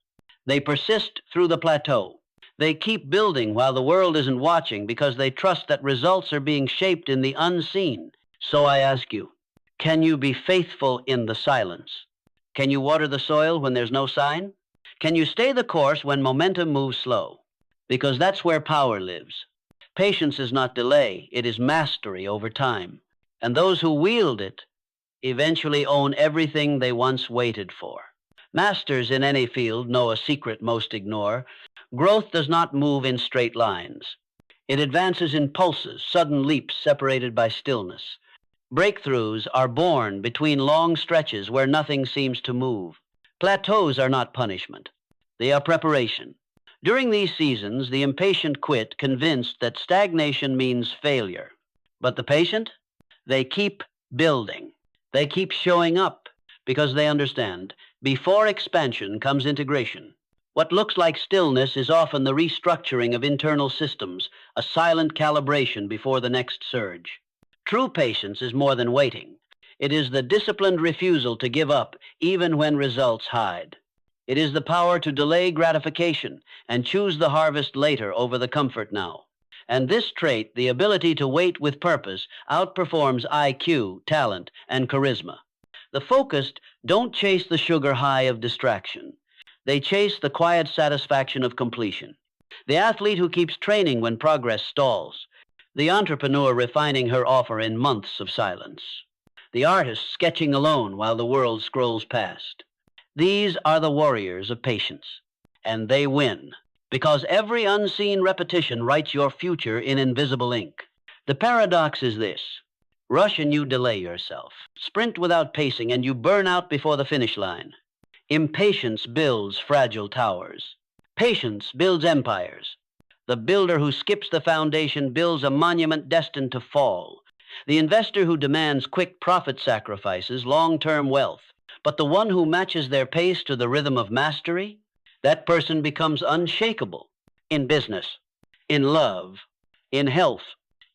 They persist through the plateau. They keep building while the world isn't watching because they trust that results are being shaped in the unseen. So I ask you, can you be faithful in the silence? Can you water the soil when there's no sign? Can you stay the course when momentum moves slow? Because that's where power lives. Patience is not delay, it is mastery over time. And those who wield it eventually own everything they once waited for. Masters in any field know a secret most ignore. Growth does not move in straight lines. It advances in pulses, sudden leaps separated by stillness. Breakthroughs are born between long stretches where nothing seems to move. Plateaus are not punishment. They are preparation. During these seasons, the impatient quit, convinced that stagnation means failure. But the patient, they keep building. They keep showing up because they understand. Before expansion comes integration. What looks like stillness is often the restructuring of internal systems, a silent calibration before the next surge. True patience is more than waiting. It is the disciplined refusal to give up even when results hide. It is the power to delay gratification and choose the harvest later over the comfort now. And this trait, the ability to wait with purpose, outperforms IQ, talent, and charisma. The focused don't chase the sugar high of distraction. They chase the quiet satisfaction of completion. The athlete who keeps training when progress stalls. The entrepreneur refining her offer in months of silence. The artist sketching alone while the world scrolls past. These are the warriors of patience, and they win, because every unseen repetition writes your future in invisible ink. The paradox is this: rush and you delay yourself. Sprint without pacing and you burn out before the finish line. Impatience builds fragile towers. Patience builds empires. The builder who skips the foundation builds a monument destined to fall. The investor who demands quick profit sacrifices long-term wealth, but the one who matches their pace to the rhythm of mastery, that person becomes unshakable in business, in love, in health,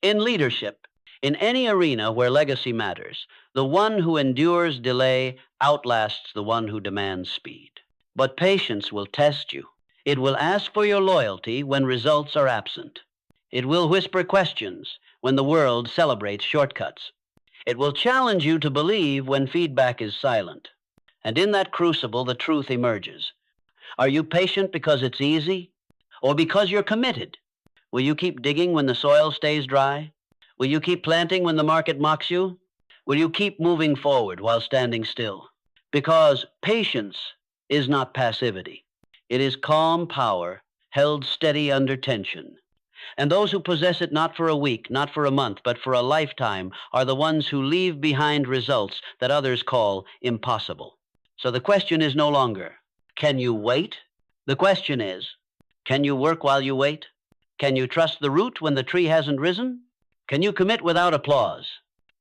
in leadership, in any arena where legacy matters. The one who endures delay outlasts the one who demands speed. But patience will test you. It will ask for your loyalty when results are absent. It will whisper questions when the world celebrates shortcuts. It will challenge you to believe when feedback is silent. And in that crucible, the truth emerges. Are you patient because it's easy, or because you're committed? Will you keep digging when the soil stays dry? Will you keep planting when the market mocks you? Will you keep moving forward while standing still? Because patience is not passivity. It is calm power held steady under tension. And those who possess it not for a week, not for a month, but for a lifetime are the ones who leave behind results that others call impossible. So the question is no longer, can you wait? The question is, can you work while you wait? Can you trust the root when the tree hasn't risen? Can you commit without applause?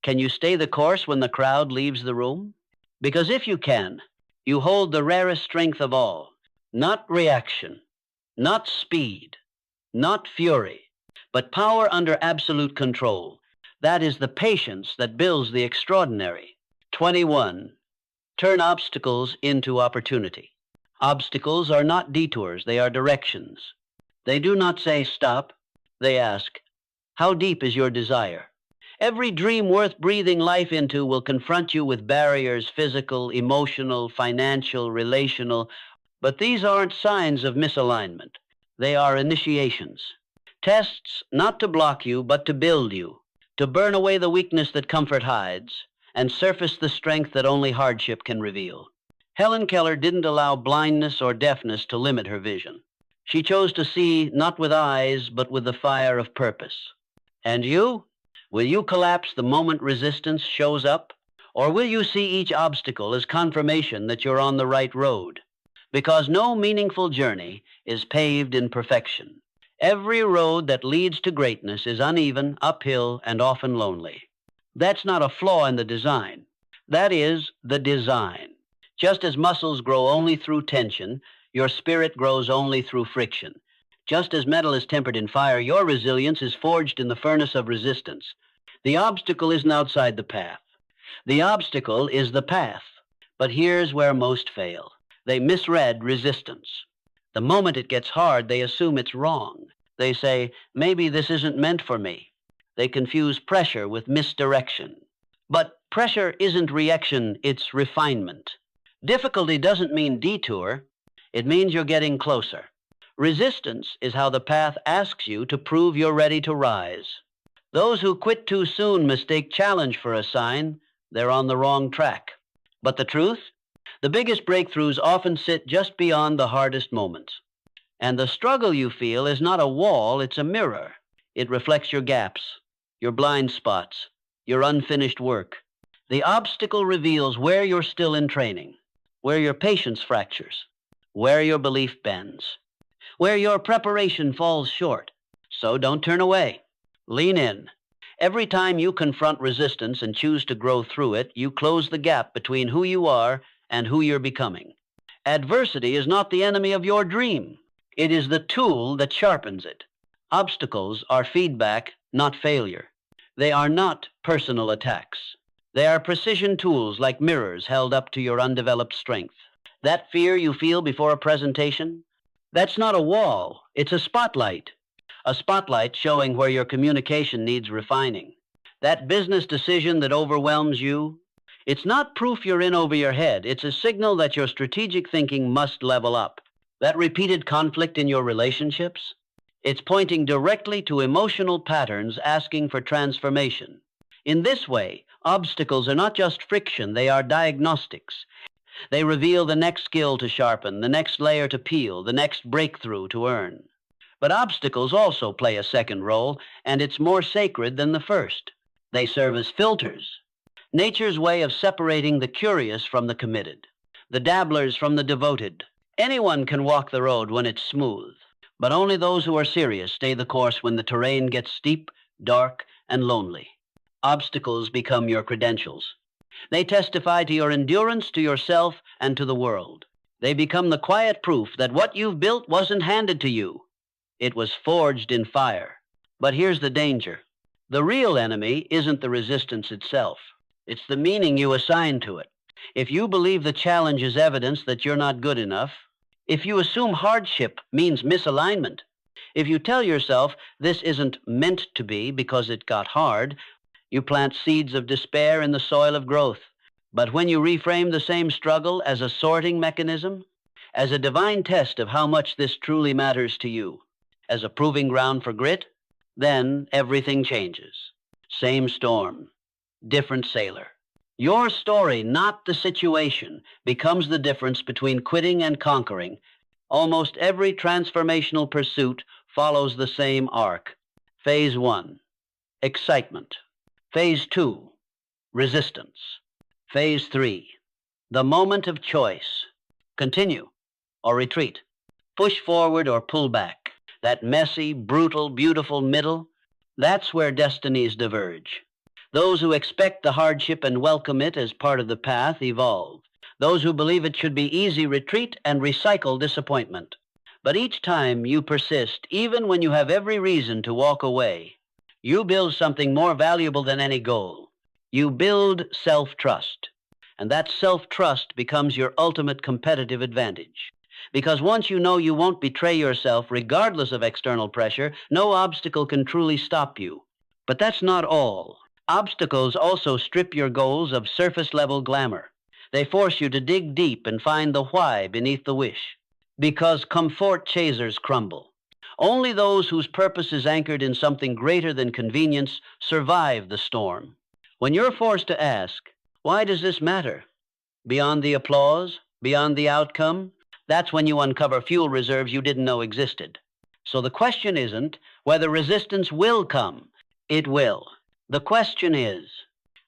Can you stay the course when the crowd leaves the room? Because if you can, you hold the rarest strength of all, not reaction, not speed, not fury, but power under absolute control. That is the patience that builds the extraordinary. 21. Turn obstacles into opportunity. Obstacles are not detours, they are directions. They do not say stop, they ask, how deep is your desire? Every dream worth breathing life into will confront you with barriers, physical, emotional, financial, relational, but these aren't signs of misalignment. They are initiations. Tests not to block you, but to build you, to burn away the weakness that comfort hides, and surface the strength that only hardship can reveal. Helen Keller didn't allow blindness or deafness to limit her vision. She chose to see not with eyes, but with the fire of purpose. And you? Will you collapse the moment resistance shows up? Or will you see each obstacle as confirmation that you're on the right road? Because no meaningful journey is paved in perfection. Every road that leads to greatness is uneven, uphill, and often lonely. That's not a flaw in the design. That is the design. Just as muscles grow only through tension, your spirit grows only through friction. Just as metal is tempered in fire, your resilience is forged in the furnace of resistance. The obstacle isn't outside the path. The obstacle is the path. But here's where most fail. They misread resistance. The moment it gets hard, they assume it's wrong. They say, maybe this isn't meant for me. They confuse pressure with misdirection. But pressure isn't reaction, it's refinement. Difficulty doesn't mean detour. It means you're getting closer. Resistance is how the path asks you to prove you're ready to rise. Those who quit too soon mistake challenge for a sign. They're on the wrong track. But the truth? The biggest breakthroughs often sit just beyond the hardest moments. And the struggle you feel is not a wall, it's a mirror. It reflects your gaps, your blind spots, your unfinished work. The obstacle reveals where you're still in training, where your patience fractures, where your belief bends, where your preparation falls short. So don't turn away. Lean in. Every time you confront resistance and choose to grow through it, you close the gap between who you are and who you're becoming. Adversity is not the enemy of your dream. It is the tool that sharpens it. Obstacles are feedback, not failure. They are not personal attacks. They are precision tools like mirrors held up to your undeveloped strength. That fear you feel before a presentation, that's not a wall, it's a spotlight. A spotlight showing where your communication needs refining. That business decision that overwhelms you, it's not proof you're in over your head. It's a signal that your strategic thinking must level up. That repeated conflict in your relationships, it's pointing directly to emotional patterns asking for transformation. In this way, obstacles are not just friction, they are diagnostics. They reveal the next skill to sharpen, the next layer to peel, the next breakthrough to earn. But obstacles also play a second role, and it's more sacred than the first. They serve as filters. Nature's way of separating the curious from the committed, the dabblers from the devoted. Anyone can walk the road when it's smooth, but only those who are serious stay the course when the terrain gets steep, dark, and lonely. Obstacles become your credentials. They testify to your endurance, to yourself, and to the world. They become the quiet proof that what you've built wasn't handed to you. It was forged in fire. But here's the danger. The real enemy isn't the resistance itself. It's the meaning you assign to it. If you believe the challenge is evidence that you're not good enough, if you assume hardship means misalignment, if you tell yourself this isn't meant to be because it got hard, you plant seeds of despair in the soil of growth. But when you reframe the same struggle as a sorting mechanism, as a divine test of how much this truly matters to you, as a proving ground for grit, then everything changes. Same storm, different sailor. Your story, not the situation, becomes the difference between quitting and conquering. Almost every transformational pursuit follows the same arc. Phase 1, excitement. Phase 2, resistance. Phase 3, the moment of choice. Continue or retreat. Push forward or pull back. That messy, brutal, beautiful middle, that's where destinies diverge. Those who expect the hardship and welcome it as part of the path evolve. Those who believe it should be easy retreat and recycle disappointment. But each time you persist, even when you have every reason to walk away, you build something more valuable than any goal. You build self-trust. And that self-trust becomes your ultimate competitive advantage. Because once you know you won't betray yourself regardless of external pressure, no obstacle can truly stop you. But that's not all. Obstacles also strip your goals of surface-level glamour. They force you to dig deep and find the why beneath the wish. Because comfort chasers crumble. Only those whose purpose is anchored in something greater than convenience survive the storm. When you're forced to ask, why does this matter? Beyond the applause, beyond the outcome, that's when you uncover fuel reserves you didn't know existed. So the question isn't whether resistance will come. It will. The question is,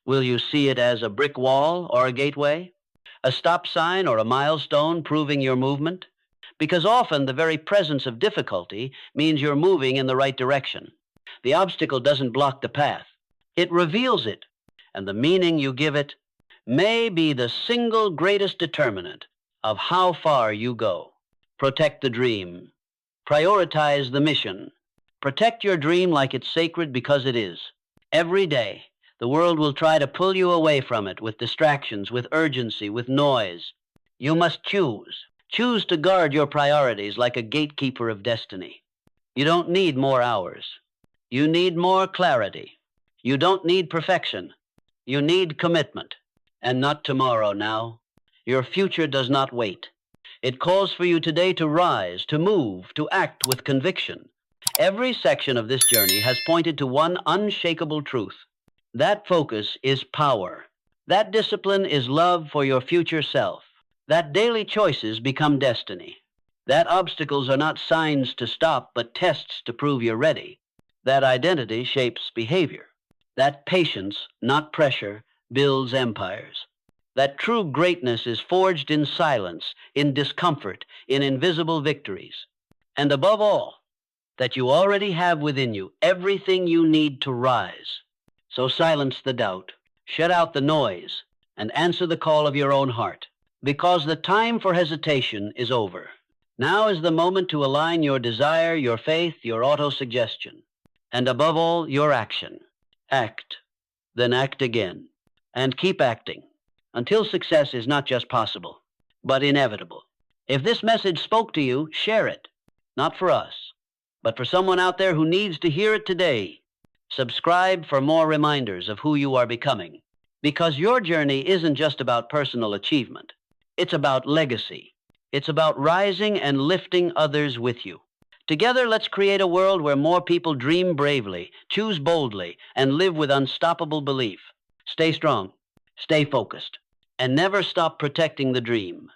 will you see it as a brick wall or a gateway? A stop sign or a milestone proving your movement? Because often the very presence of difficulty means you're moving in the right direction. The obstacle doesn't block the path. It reveals it, and the meaning you give it may be the single greatest determinant of how far you go. Protect the dream. Prioritize the mission. Protect your dream like it's sacred because it is. Every day, the world will try to pull you away from it with distractions, with urgency, with noise. You must choose. Choose to guard your priorities like a gatekeeper of destiny. You don't need more hours. You need more clarity. You don't need perfection. You need commitment. And not tomorrow now. Your future does not wait. It calls for you today to rise, to move, to act with conviction. Every section of this journey has pointed to one unshakable truth. That focus is power. That discipline is love for your future self. That daily choices become destiny. That obstacles are not signs to stop, but tests to prove you're ready. That identity shapes behavior. That patience, not pressure, builds empires. That true greatness is forged in silence, in discomfort, in invisible victories. And above all, that you already have within you everything you need to rise. So silence the doubt, shut out the noise, and answer the call of your own heart. Because the time for hesitation is over. Now is the moment to align your desire, your faith, your auto-suggestion, and above all, your action. Act, then act again, and keep acting until success is not just possible, but inevitable. If this message spoke to you, share it. Not for us, but for someone out there who needs to hear it today. Subscribe for more reminders of who you are becoming. Because your journey isn't just about personal achievement. It's about legacy. It's about rising and lifting others with you. Together, let's create a world where more people dream bravely, choose boldly, and live with unstoppable belief. Stay strong, stay focused, and never stop protecting the dream.